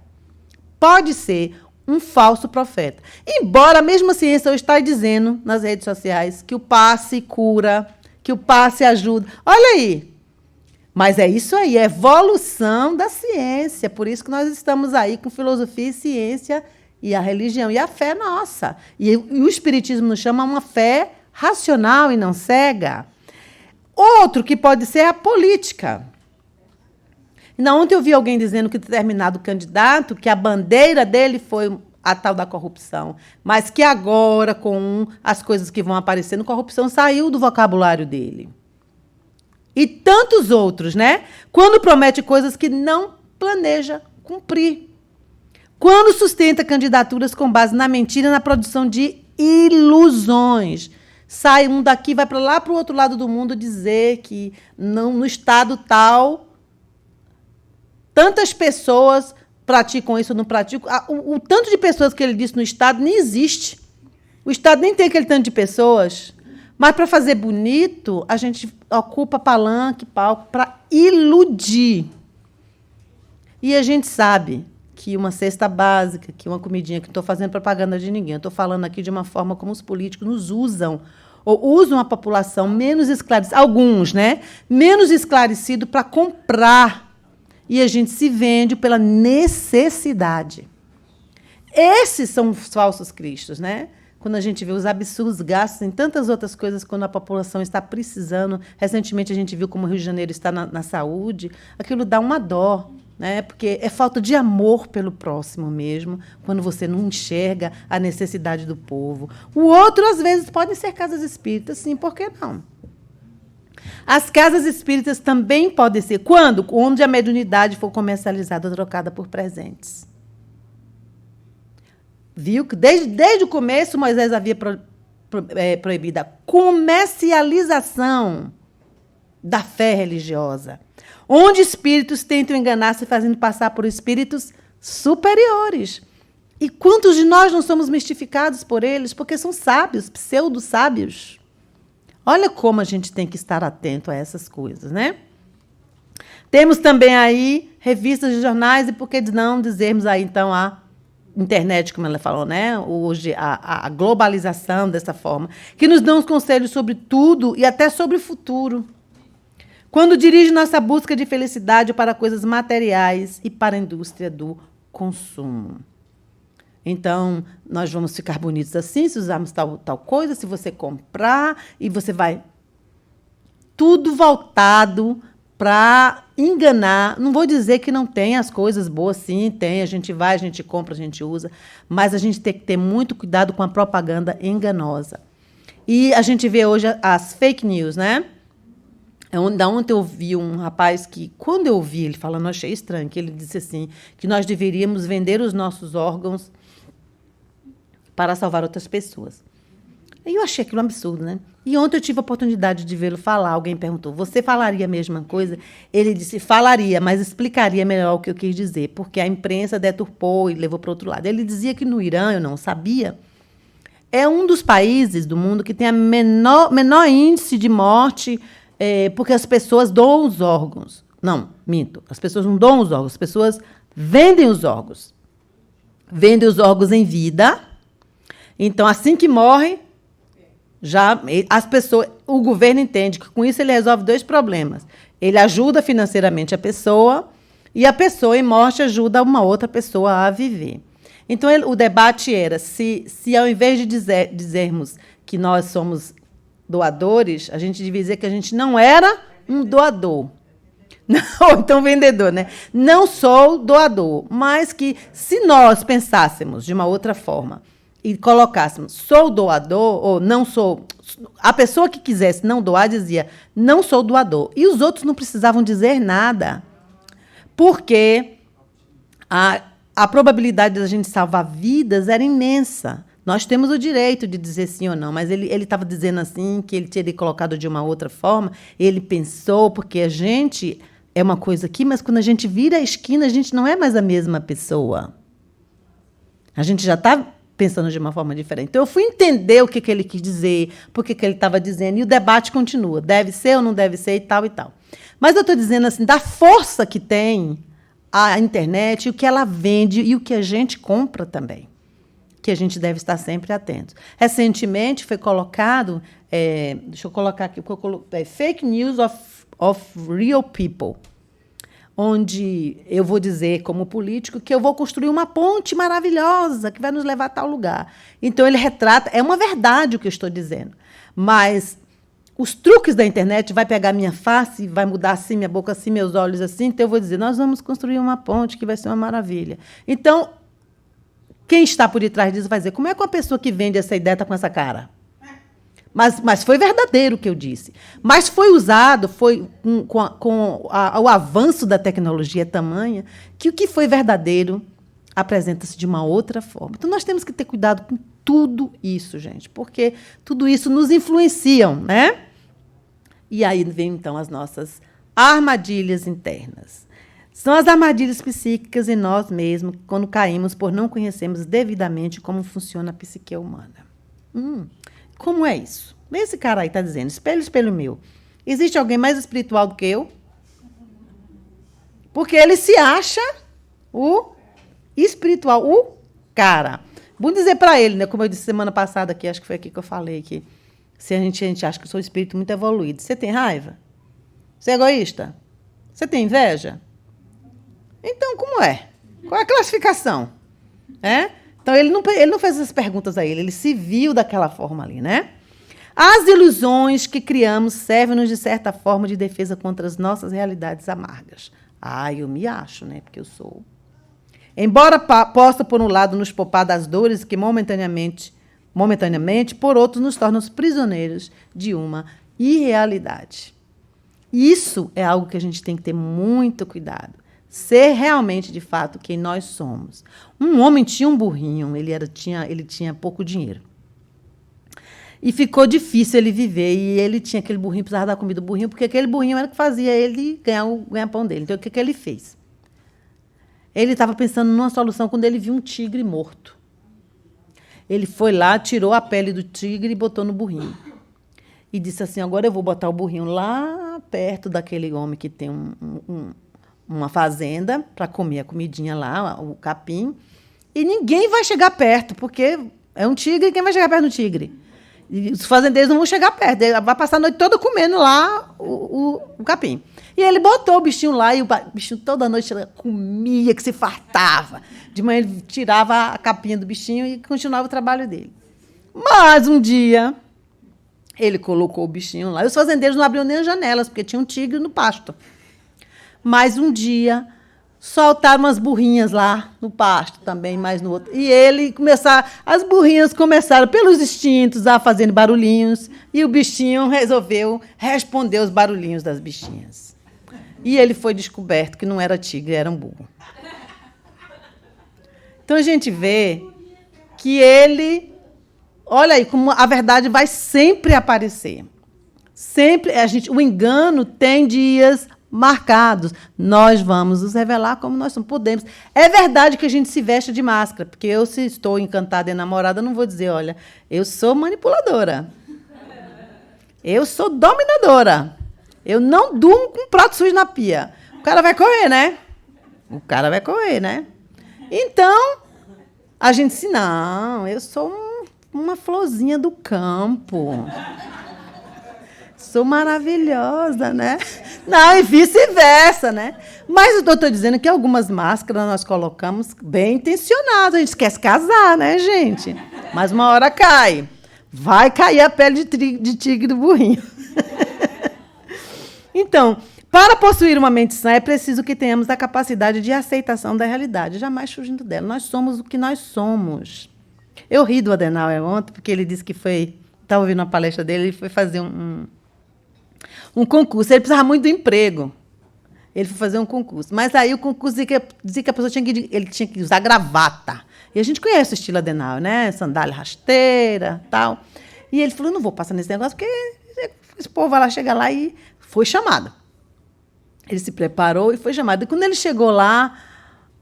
pode ser um falso profeta. Embora a mesma ciência hoje está dizendo nas redes sociais que o passe cura, que o passe ajuda. Olha aí. Mas é isso aí, é evolução da ciência. Por isso que nós estamos aí com filosofia e ciência e a religião. E a fé nossa. E o Espiritismo nos chama uma fé racional e não cega. Outro que pode ser a política. Ontem eu vi alguém dizendo que determinado candidato, que a bandeira dele foi a tal da corrupção, mas que agora, com as coisas que vão aparecendo, corrupção saiu do vocabulário dele. E tantos outros, né? Quando promete coisas que não planeja cumprir. Quando sustenta candidaturas com base na mentira e na produção de ilusões. Sai um daqui, vai para lá, para o outro lado do mundo, dizer que no estado tal, tantas pessoas praticam isso ou não praticam. O tanto de pessoas que ele disse no Estado nem existe. O Estado nem tem aquele tanto de pessoas. Mas, para fazer bonito, a gente ocupa palanque, palco, para iludir. E a gente sabe que uma cesta básica, que uma comidinha, que não estou fazendo propaganda de ninguém, eu estou falando aqui de uma forma como os políticos nos usam, ou usam a população menos esclarecida, alguns, né? Menos esclarecido para comprar. E a gente se vende pela necessidade. Esses são os falsos cristos, né? Quando a gente vê os absurdos gastos em tantas outras coisas, quando a população está precisando. Recentemente, a gente viu como o Rio de Janeiro está na saúde. Aquilo dá uma dó, né? Porque é falta de amor pelo próximo mesmo, quando você não enxerga a necessidade do povo. O outro, às vezes, podem ser casas espíritas, sim, por que não? As casas espíritas também podem ser. Quando? Onde a mediunidade for comercializada ou trocada por presentes. Viu que desde o começo Moisés havia proibido a comercialização da fé religiosa, onde espíritos tentam enganar-se fazendo passar por espíritos superiores. E quantos de nós não somos mistificados por eles? Porque são sábios, pseudo-sábios. Olha como a gente tem que estar atento a essas coisas, né? Temos também aí revistas e jornais, e por que não dizermos aí, então, a internet, como ela falou, né? Hoje, a globalização dessa forma, que nos dão os conselhos sobre tudo e até sobre o futuro. Quando dirige nossa busca de felicidade para coisas materiais e para a indústria do consumo. Então, nós vamos ficar bonitos assim, se usarmos tal coisa, se você comprar, e você vai... Tudo voltado para enganar. Não vou dizer que não tem as coisas boas, sim, tem. A gente vai, a gente compra, a gente usa. Mas a gente tem que ter muito cuidado com a propaganda enganosa. E a gente vê hoje as fake news, né? Da ontem eu vi um rapaz que, quando eu ouvi ele falando, eu achei estranho, que ele disse assim, que nós deveríamos vender os nossos órgãos para salvar outras pessoas. E eu achei aquilo um absurdo, né? E ontem eu tive a oportunidade de vê-lo falar. Alguém perguntou, você falaria a mesma coisa? Ele disse, falaria, mas explicaria melhor o que eu quis dizer, porque a imprensa deturpou e levou para o outro lado. Ele dizia que no Irã, eu não sabia, é um dos países do mundo que tem a menor índice de morte, porque as pessoas doam os órgãos. Não, minto. As pessoas não doam os órgãos, as pessoas vendem os órgãos. Vendem os órgãos em vida. Então, assim que morre, já as pessoas, o governo entende que com isso ele resolve 2 problemas. Ele ajuda financeiramente a pessoa e a pessoa em morte ajuda uma outra pessoa a viver. Então, o debate era se ao invés de dizermos que nós somos doadores, a gente devia dizer que a gente não era um doador. Ou então vendedor, né? Não sou doador, mas que se nós pensássemos de uma outra forma e colocássemos sou doador ou não sou... A pessoa que quisesse não doar dizia não sou doador. E os outros não precisavam dizer nada. Porque a probabilidade da gente salvar vidas era imensa. Nós temos o direito de dizer sim ou não, mas ele estava dizendo assim, que ele teria colocado de uma outra forma. Ele pensou, porque a gente é uma coisa aqui, mas quando a gente vira a esquina, a gente não é mais a mesma pessoa. A gente já está pensando de uma forma diferente. Então, eu fui entender o que ele quis dizer, por que ele estava dizendo, e o debate continua. Deve ser ou não deve ser, e tal, e tal. Mas eu estou dizendo assim, da força que tem a internet, o que ela vende e o que a gente compra também, que a gente deve estar sempre atento. Recentemente foi colocado, deixa eu colocar aqui, fake news of real people, onde eu vou dizer, como político, que eu vou construir uma ponte maravilhosa que vai nos levar a tal lugar. Então, ele retrata, é uma verdade o que eu estou dizendo, mas os truques da internet vai pegar minha face, vai mudar assim, minha boca assim, meus olhos assim, então eu vou dizer, nós vamos construir uma ponte que vai ser uma maravilha. Então, quem está por detrás disso vai dizer, como é que uma pessoa que vende essa ideia está com essa cara? Mas foi verdadeiro o que eu disse. Mas foi usado, com o avanço da tecnologia tamanha, que o que foi verdadeiro apresenta-se de uma outra forma. Então, nós temos que ter cuidado com tudo isso, gente, porque tudo isso nos influencia, né? E aí vem, então, as nossas armadilhas internas. São as armadilhas psíquicas em nós mesmos, quando caímos por não conhecermos devidamente como funciona a psique humana. Como é isso? Esse cara aí está dizendo, espelho, espelho meu, existe alguém mais espiritual do que eu? Porque ele se acha o espiritual, o cara. Vou dizer para ele, né, como eu disse semana passada aqui, acho que foi aqui que eu falei, que se a gente acha que eu sou um espírito muito evoluído, você tem raiva? Você é egoísta? Você tem inveja? Então, como é? Qual é a classificação? Então, ele não fez essas perguntas a ele se viu daquela forma ali, né? As ilusões que criamos servem-nos, de certa forma, de defesa contra as nossas realidades amargas. Eu me acho, né? Porque eu sou. Embora possa, por um lado, nos poupar das dores que momentaneamente, por outro, nos tornam prisioneiros de uma irrealidade. Isso é algo que a gente tem que ter muito cuidado. Ser realmente, de fato, quem nós somos. Um homem tinha um burrinho, ele tinha pouco dinheiro. E ficou difícil ele viver, e ele tinha aquele burrinho, precisava dar comida do burrinho, porque aquele burrinho era o que fazia ele ganhar o ganha-pão dele. Então, o que ele fez? Ele estava pensando numa solução quando ele viu um tigre morto. Ele foi lá, tirou a pele do tigre e botou no burrinho. E disse assim, agora eu vou botar o burrinho lá perto daquele homem que tem uma fazenda para comer a comidinha lá, o capim, e ninguém vai chegar perto, porque é um tigre, e quem vai chegar perto do tigre? E os fazendeiros não vão chegar perto, ele vai passar a noite toda comendo lá o capim. E ele botou o bichinho lá, e o bichinho toda noite comia, que se fartava. De manhã ele tirava a capinha do bichinho e continuava o trabalho dele. Mas um dia, ele colocou o bichinho lá, e os fazendeiros não abriam nem as janelas, porque tinha um tigre no pasto. Mas um dia, soltaram umas burrinhas lá no pasto também, mais no outro. E as burrinhas começaram, pelos instintos, a fazer barulhinhos, e o bichinho resolveu responder os barulhinhos das bichinhas. E ele foi descoberto que não era tigre, era um burro. Então, a gente vê que ele... Olha aí, como a verdade vai sempre aparecer. Sempre, o engano tem dias marcados. Nós vamos nos revelar como nós somos. Podemos. É verdade que a gente se veste de máscara, porque eu, se estou encantada e namorada, não vou dizer, olha, eu sou manipuladora. Eu sou dominadora. Eu não durmo com um prato sujo na pia. O cara vai correr, né? Então, a gente diz, não, eu sou uma florzinha do campo. Sou maravilhosa, né? Não, e vice-versa, né? Mas eu estou dizendo que algumas máscaras nós colocamos bem intencionadas. A gente quer se casar, né, gente? Mas uma hora cai. Vai cair a pele de tigre do burrinho. Então, para possuir uma mente sã, é preciso que tenhamos a capacidade de aceitação da realidade, jamais fugindo dela. Nós somos o que nós somos. Eu ri do Adenauer ontem, porque ele disse que estava ouvindo uma palestra dele, ele foi fazer um concurso. Ele precisava muito do emprego. Ele foi fazer um concurso. Mas aí o concurso dizia que a pessoa ele tinha que usar gravata. E a gente conhece o estilo Adenauer, né? Sandália rasteira, tal. E ele falou, não vou passar nesse negócio, porque esse povo vai lá, chega lá e foi chamado. Ele se preparou e foi chamado. E quando ele chegou lá,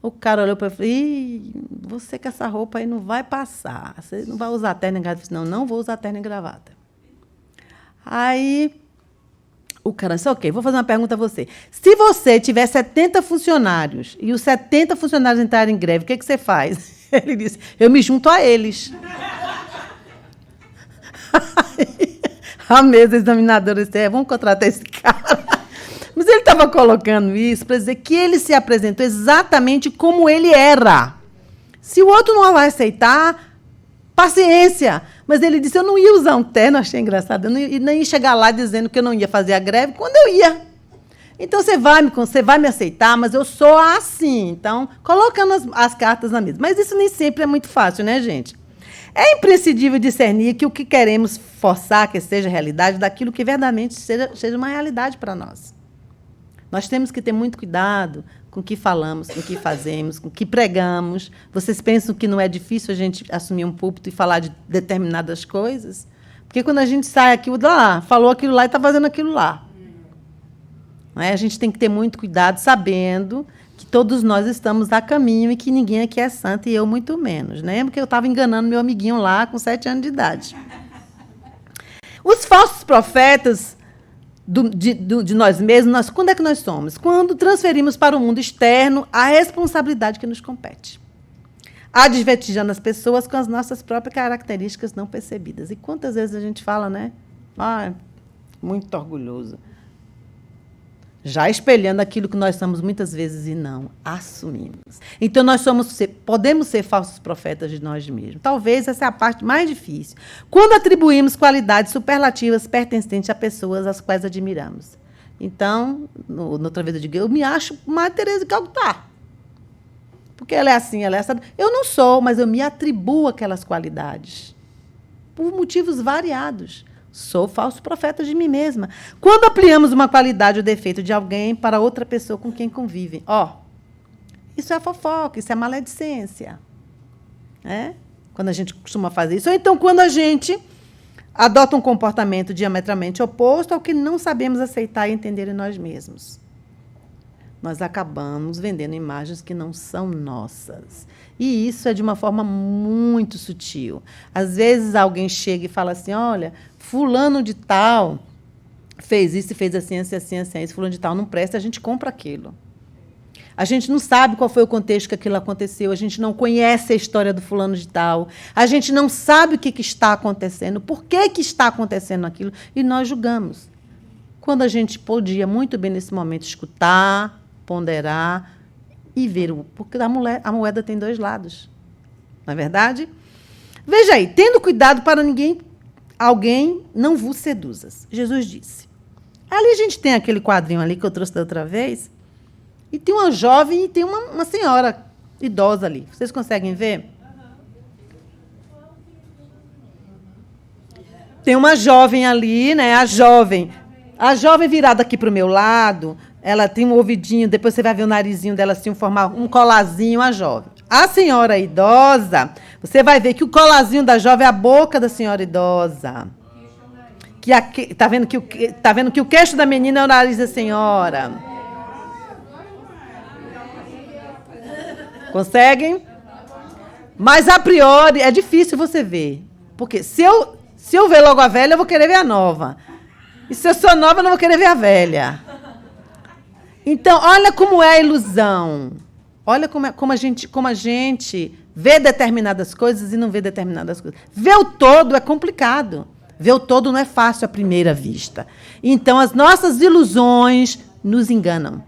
o cara olhou para ele e falou, você com essa roupa aí não vai passar. Você não vai usar terno e gravata. Não vou usar terno e gravata. Aí o cara disse, ok, vou fazer uma pergunta a você. Se você tiver 70 funcionários e os 70 funcionários entrarem em greve, o que você faz? Ele disse, eu me junto a eles. A mesa examinadora disse, vamos contratar esse cara. Mas ele estava colocando isso para dizer que ele se apresentou exatamente como ele era. Se o outro não vai aceitar, paciência. Mas ele disse, eu não ia usar um terno, achei engraçado, eu nem ia chegar lá dizendo que eu não ia fazer a greve quando eu ia. Então, você vai me aceitar, mas eu sou assim. Então, colocando as cartas na mesa. Mas isso nem sempre é muito fácil, né, gente? É imprescindível discernir que o que queremos forçar que seja realidade daquilo que verdadeiramente seja uma realidade para nós. Nós temos que ter muito cuidado com o que falamos, com o que fazemos, com o que pregamos. Vocês pensam que não é difícil a gente assumir um púlpito e falar de determinadas coisas? Porque quando a gente sai aquilo lá, falou aquilo lá e está fazendo aquilo lá. Não é? A gente tem que ter muito cuidado, sabendo que todos nós estamos a caminho e que ninguém aqui é santo, e eu muito menos. Né? Porque eu estava enganando meu amiguinho lá com 7 anos de idade. Os falsos profetas de nós mesmos, quando é que nós somos? Quando transferimos para o mundo externo a responsabilidade que nos compete. Advertijando as pessoas com as nossas próprias características não percebidas. E quantas vezes a gente fala, né? Muito orgulhoso. Já espelhando aquilo que nós somos muitas vezes e não assumimos. Então, podemos ser falsos profetas de nós mesmos. Talvez essa é a parte mais difícil. Quando atribuímos qualidades superlativas pertencentes a pessoas às quais admiramos. Então, noutra vez eu digo, eu me acho Madre Teresa de Calcutá. Porque ela é assim, ela é essa. Eu não sou, mas eu me atribuo aquelas qualidades. Por motivos variados. Sou falso profeta de mim mesma. Quando ampliamos uma qualidade ou defeito de alguém para outra pessoa com quem convivem. Isso é fofoca, isso é maledicência. Quando a gente costuma fazer isso. Ou então, quando a gente adota um comportamento diametralmente oposto ao que não sabemos aceitar e entender em nós mesmos. Nós acabamos vendendo imagens que não são nossas. E isso é de uma forma muito sutil. Às vezes alguém chega e fala assim, olha, fulano de tal fez isso e fez assim, esse fulano de tal não presta, a gente compra aquilo. A gente não sabe qual foi o contexto que aquilo aconteceu, a gente não conhece a história do fulano de tal, a gente não sabe o que está acontecendo, por que está acontecendo aquilo, e nós julgamos. Quando a gente podia muito bem nesse momento escutar, ponderar e ver, porque a moeda tem 2 lados. Não é verdade? Veja aí, tendo cuidado para alguém não vos seduzas. Jesus disse. Ali a gente tem aquele quadrinho ali que eu trouxe da outra vez, e tem uma jovem e tem uma senhora idosa ali. Vocês conseguem ver? Tem uma jovem ali, né? A jovem virada aqui para o meu lado, ela tem um ouvidinho, depois você vai ver o narizinho dela assim, formar um colazinho, a jovem. A senhora idosa, você vai ver que o colazinho da jovem é a boca da senhora idosa. Está vendo que o queixo da menina é o nariz da senhora. Conseguem? Mas, a priori, é difícil você ver. Porque se eu ver logo a velha, eu vou querer ver a nova. E se eu sou nova, eu não vou querer ver a velha. Então, olha como é a ilusão. Olha como a gente vê determinadas coisas e não vê determinadas coisas. Ver o todo é complicado. Ver o todo não é fácil à primeira vista. Então, as nossas ilusões nos enganam.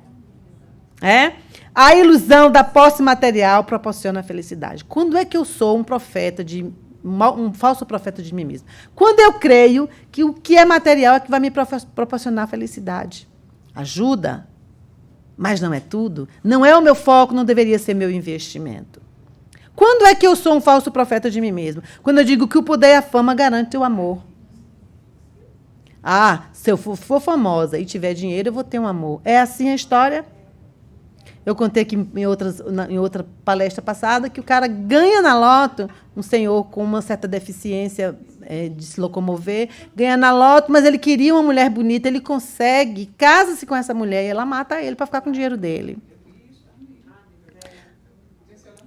A ilusão da posse material proporciona a felicidade. Quando é que eu sou um falso profeta de mim mesmo? Quando eu creio que o que é material é que vai me proporcionar felicidade. Ajuda, mas não é tudo. Não é o meu foco, não deveria ser meu investimento. Quando é que eu sou um falso profeta de mim mesmo? Quando eu digo que o poder e a fama garantem o amor. Se eu for famosa e tiver dinheiro, eu vou ter um amor. É assim a história? Eu contei aqui em outra palestra passada que o cara ganha na loto, um senhor com uma certa deficiência de se locomover, ganha na loto, mas ele queria uma mulher bonita, ele consegue, casa-se com essa mulher e ela mata ele para ficar com o dinheiro dele.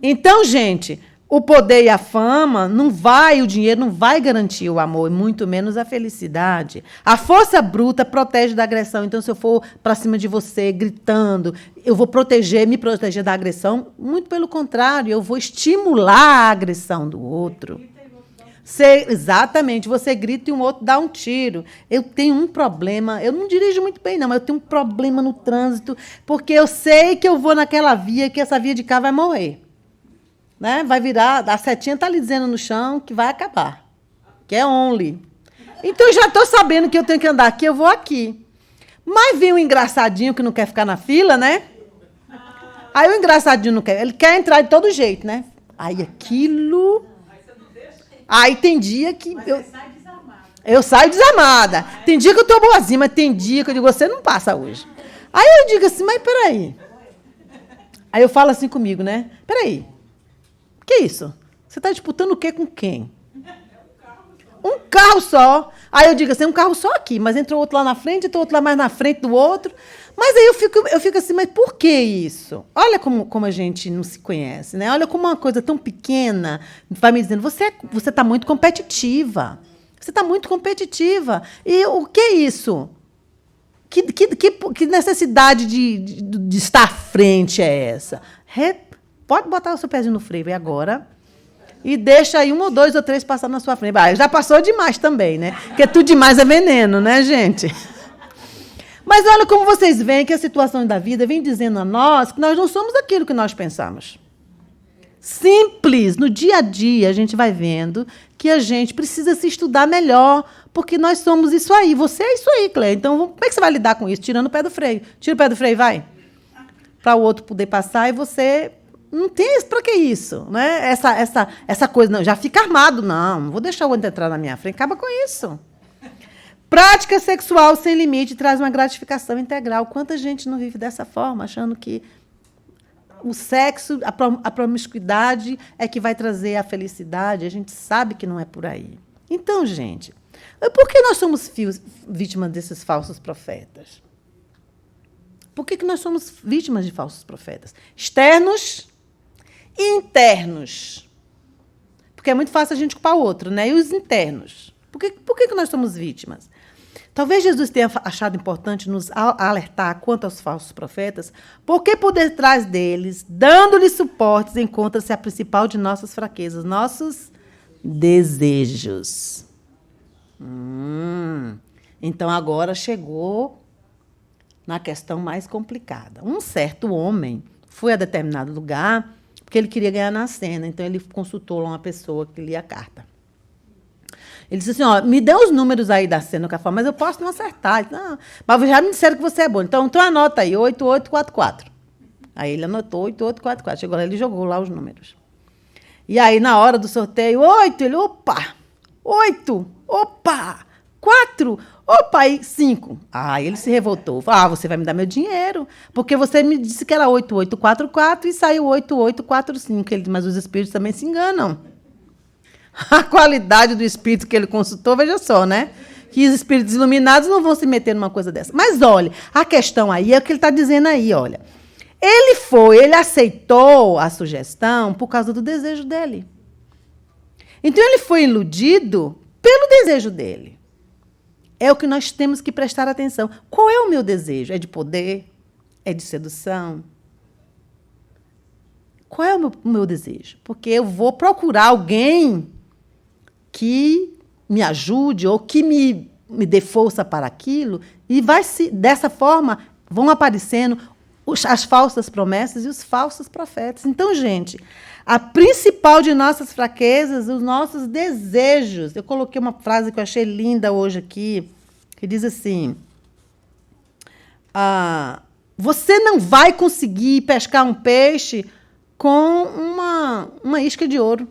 Então, gente, o poder e a fama, o dinheiro não vai garantir o amor, e muito menos a felicidade. A força bruta protege da agressão. Então, se eu for para cima de você, gritando, eu vou me proteger da agressão. Muito pelo contrário, eu vou estimular a agressão do outro. Exatamente, você grita e um outro dá um tiro. Eu tenho um problema, eu não dirijo muito bem, não, mas eu tenho um problema no trânsito, porque eu sei que eu vou naquela via, que essa via de cá vai morrer. Né? Vai virar, a setinha está ali dizendo no chão que vai acabar, que é only. Então, eu já estou sabendo que eu tenho que andar aqui, eu vou aqui. Mas vem um engraçadinho que não quer ficar na fila, né? Aí o engraçadinho não quer, ele quer entrar de todo jeito, né? Aí aquilo... Aí tem dia que... Eu saio desarmada. Tem dia que eu estou boazinha, mas tem dia que eu digo, você não passa hoje. Aí eu digo assim, mas peraí. Aí eu falo assim comigo, né? Peraí. Que isso? Você está disputando o quê com quem? Um carro só. Aí eu digo assim, um carro só aqui, mas entrou outro lá na frente, entrou outro lá mais na frente do outro. Mas aí eu fico assim, mas por que isso? Olha como a gente não se conhece, né? Olha como uma coisa tão pequena vai me dizendo, você está muito competitiva. Você está muito competitiva. E o que é isso? Que necessidade de estar à frente é essa? Pode botar o seu pezinho no freio agora e deixa aí 1 ou 2 ou 3 passar na sua frente. Já passou demais também, né? Porque tudo demais é veneno, né, gente? Mas olha como vocês veem que a situação da vida vem dizendo a nós que nós não somos aquilo que nós pensamos. Simples, no dia a dia a gente vai vendo que a gente precisa se estudar melhor, porque nós somos isso aí. Você é isso aí, Cleia. Então, como é que você vai lidar com isso? Tirando o pé do freio. Tira o pé do freio e vai. Para o outro poder passar e você... Não tem para que isso, né? Essa coisa, não, já fica armado, não vou deixar o outro entrar na minha frente, acaba com isso. Prática sexual sem limite traz uma gratificação integral. Quanta gente não vive dessa forma, achando que o sexo, a promiscuidade é que vai trazer a felicidade. A gente sabe que não é por aí. Então, gente, por que nós somos vítimas desses falsos profetas? Por que nós somos vítimas de falsos profetas? Externos e internos. Porque é muito fácil a gente culpar o outro, né? E os internos? Por que nós somos vítimas? Talvez Jesus tenha achado importante nos alertar quanto aos falsos profetas, porque por detrás deles, dando-lhes suportes, encontra-se a principal de nossas fraquezas, nossos desejos. Então, agora chegou na questão mais complicada. Um certo homem foi a determinado lugar porque ele queria ganhar na cena. Então, ele consultou lá uma pessoa que lia a carta. Ele disse assim, me dê os números aí da cena, mas eu posso não acertar. Não, mas já me disseram que você é bom. Então anota aí, 8844. Aí ele anotou 8844. Chegou lá, ele jogou lá os números. E aí, na hora do sorteio, 8, ele, opa! 8, opa! 4, opa! E 5. Aí ele se revoltou. Você vai me dar meu dinheiro, porque você me disse que era 8844 e saiu 8845. Ele disse, mas os espíritos também se enganam. A qualidade do espírito que ele consultou, veja só, né? Que os espíritos iluminados não vão se meter numa coisa dessa. Mas, olha, a questão aí é o que ele está dizendo aí, olha. Ele aceitou a sugestão por causa do desejo dele. Então, ele foi iludido pelo desejo dele. É o que nós temos que prestar atenção. Qual é o meu desejo? É de poder? É de sedução? Qual é o meu desejo? Porque eu vou procurar alguém que me ajude ou que me dê força para aquilo, e dessa forma vão aparecendo as falsas promessas e os falsos profetas. Então, gente, a principal de nossas fraquezas, os nossos desejos. Eu coloquei uma frase que eu achei linda hoje aqui, que diz assim, você não vai conseguir pescar um peixe com uma isca de ouro.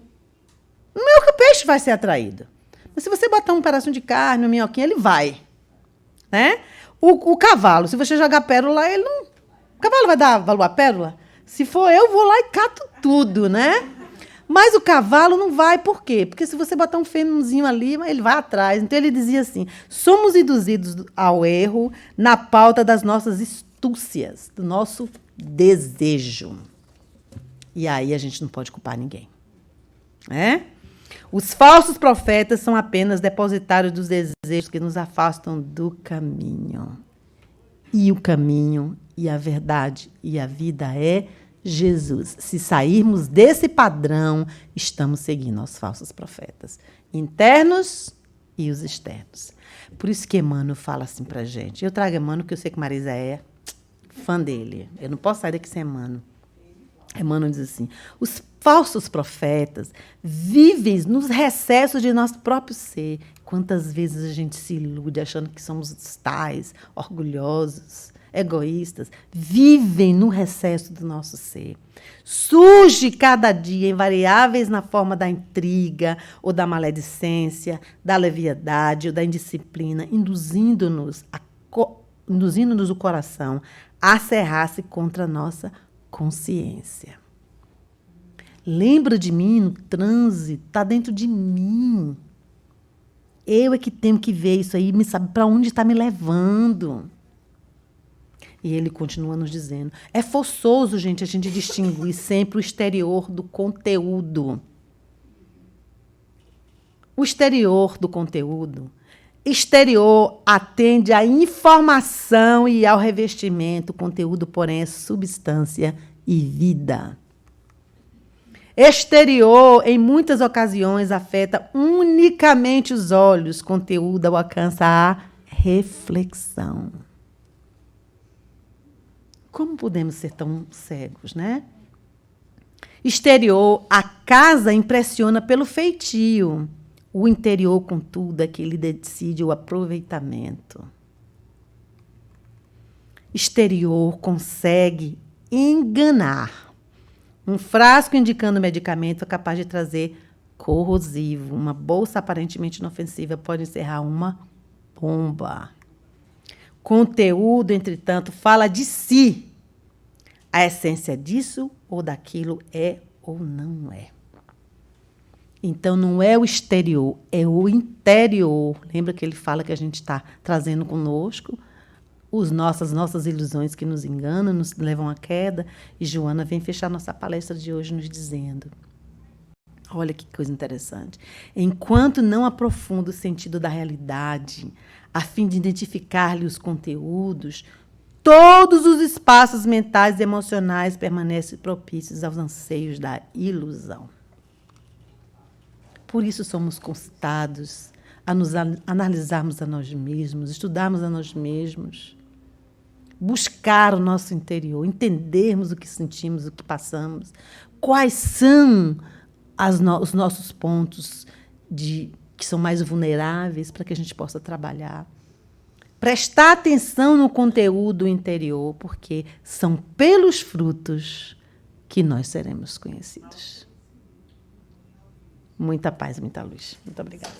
Não é o que o peixe vai ser atraído. Mas se você botar um pedacinho de carne, um minhoquinho, ele vai. Né? O cavalo, se você jogar pérola, ele não... O cavalo vai dar valor à pérola? Se for eu, vou lá e cato tudo, né? Mas o cavalo não vai. Por quê? Porque se você botar um fêmurzinho ali, ele vai atrás. Então, ele dizia assim, somos induzidos ao erro na pauta das nossas astúcias, do nosso desejo. E aí a gente não pode culpar ninguém. Os falsos profetas são apenas depositários dos desejos que nos afastam do caminho. E o caminho, e a verdade, e a vida é Jesus. Se sairmos desse padrão, estamos seguindo aos falsos profetas. Internos e os externos. Por isso que Emmanuel fala assim pra gente. Eu trago Emmanuel, porque eu sei que Marisa é fã dele. Eu não posso sair daqui sem Emmanuel. Emmanuel diz assim, os falsos profetas vivem nos recessos de nosso próprio ser. Quantas vezes a gente se ilude achando que somos tais, orgulhosos, egoístas. Vivem no recesso do nosso ser. Surge cada dia invariáveis na forma da intriga ou da maledicência, da leviandade ou da indisciplina, induzindo-nos o coração a cerrar-se contra a nossa consciência. Lembra de mim no trânsito, está dentro de mim. Eu é que tenho que ver isso aí, me saber para onde está me levando. E ele continua nos dizendo, é forçoso, gente, a gente distinguir sempre o exterior do conteúdo. O exterior do conteúdo. Exterior atende à informação e ao revestimento. O conteúdo, porém, é substância e vida. Exterior, em muitas ocasiões, afeta unicamente os olhos. Conteúdo alcança a reflexão. Como podemos ser tão cegos, né? Exterior, a casa impressiona pelo feitio. O interior, contudo, é que ele decide o aproveitamento. Exterior consegue enganar. Um frasco indicando medicamento é capaz de trazer corrosivo. Uma bolsa aparentemente inofensiva pode encerrar uma bomba. Conteúdo, entretanto, fala de si. A essência disso ou daquilo é ou não é. Então, não é o exterior, é o interior. Lembra que ele fala que a gente está trazendo conosco nossas ilusões que nos enganam, nos levam à queda. E Joana vem fechar nossa palestra de hoje nos dizendo, olha que coisa interessante, enquanto não aprofunda o sentido da realidade, a fim de identificar-lhe os conteúdos, todos os espaços mentais e emocionais permanecem propícios aos anseios da ilusão. Por isso somos constados a nos analisarmos a nós mesmos, estudarmos a nós mesmos, buscar o nosso interior, entendermos o que sentimos, o que passamos, quais são os nossos pontos que são mais vulneráveis para que a gente possa trabalhar. Prestar atenção no conteúdo interior, porque são pelos frutos que nós seremos conhecidos. Muita paz, muita luz. Muito obrigada.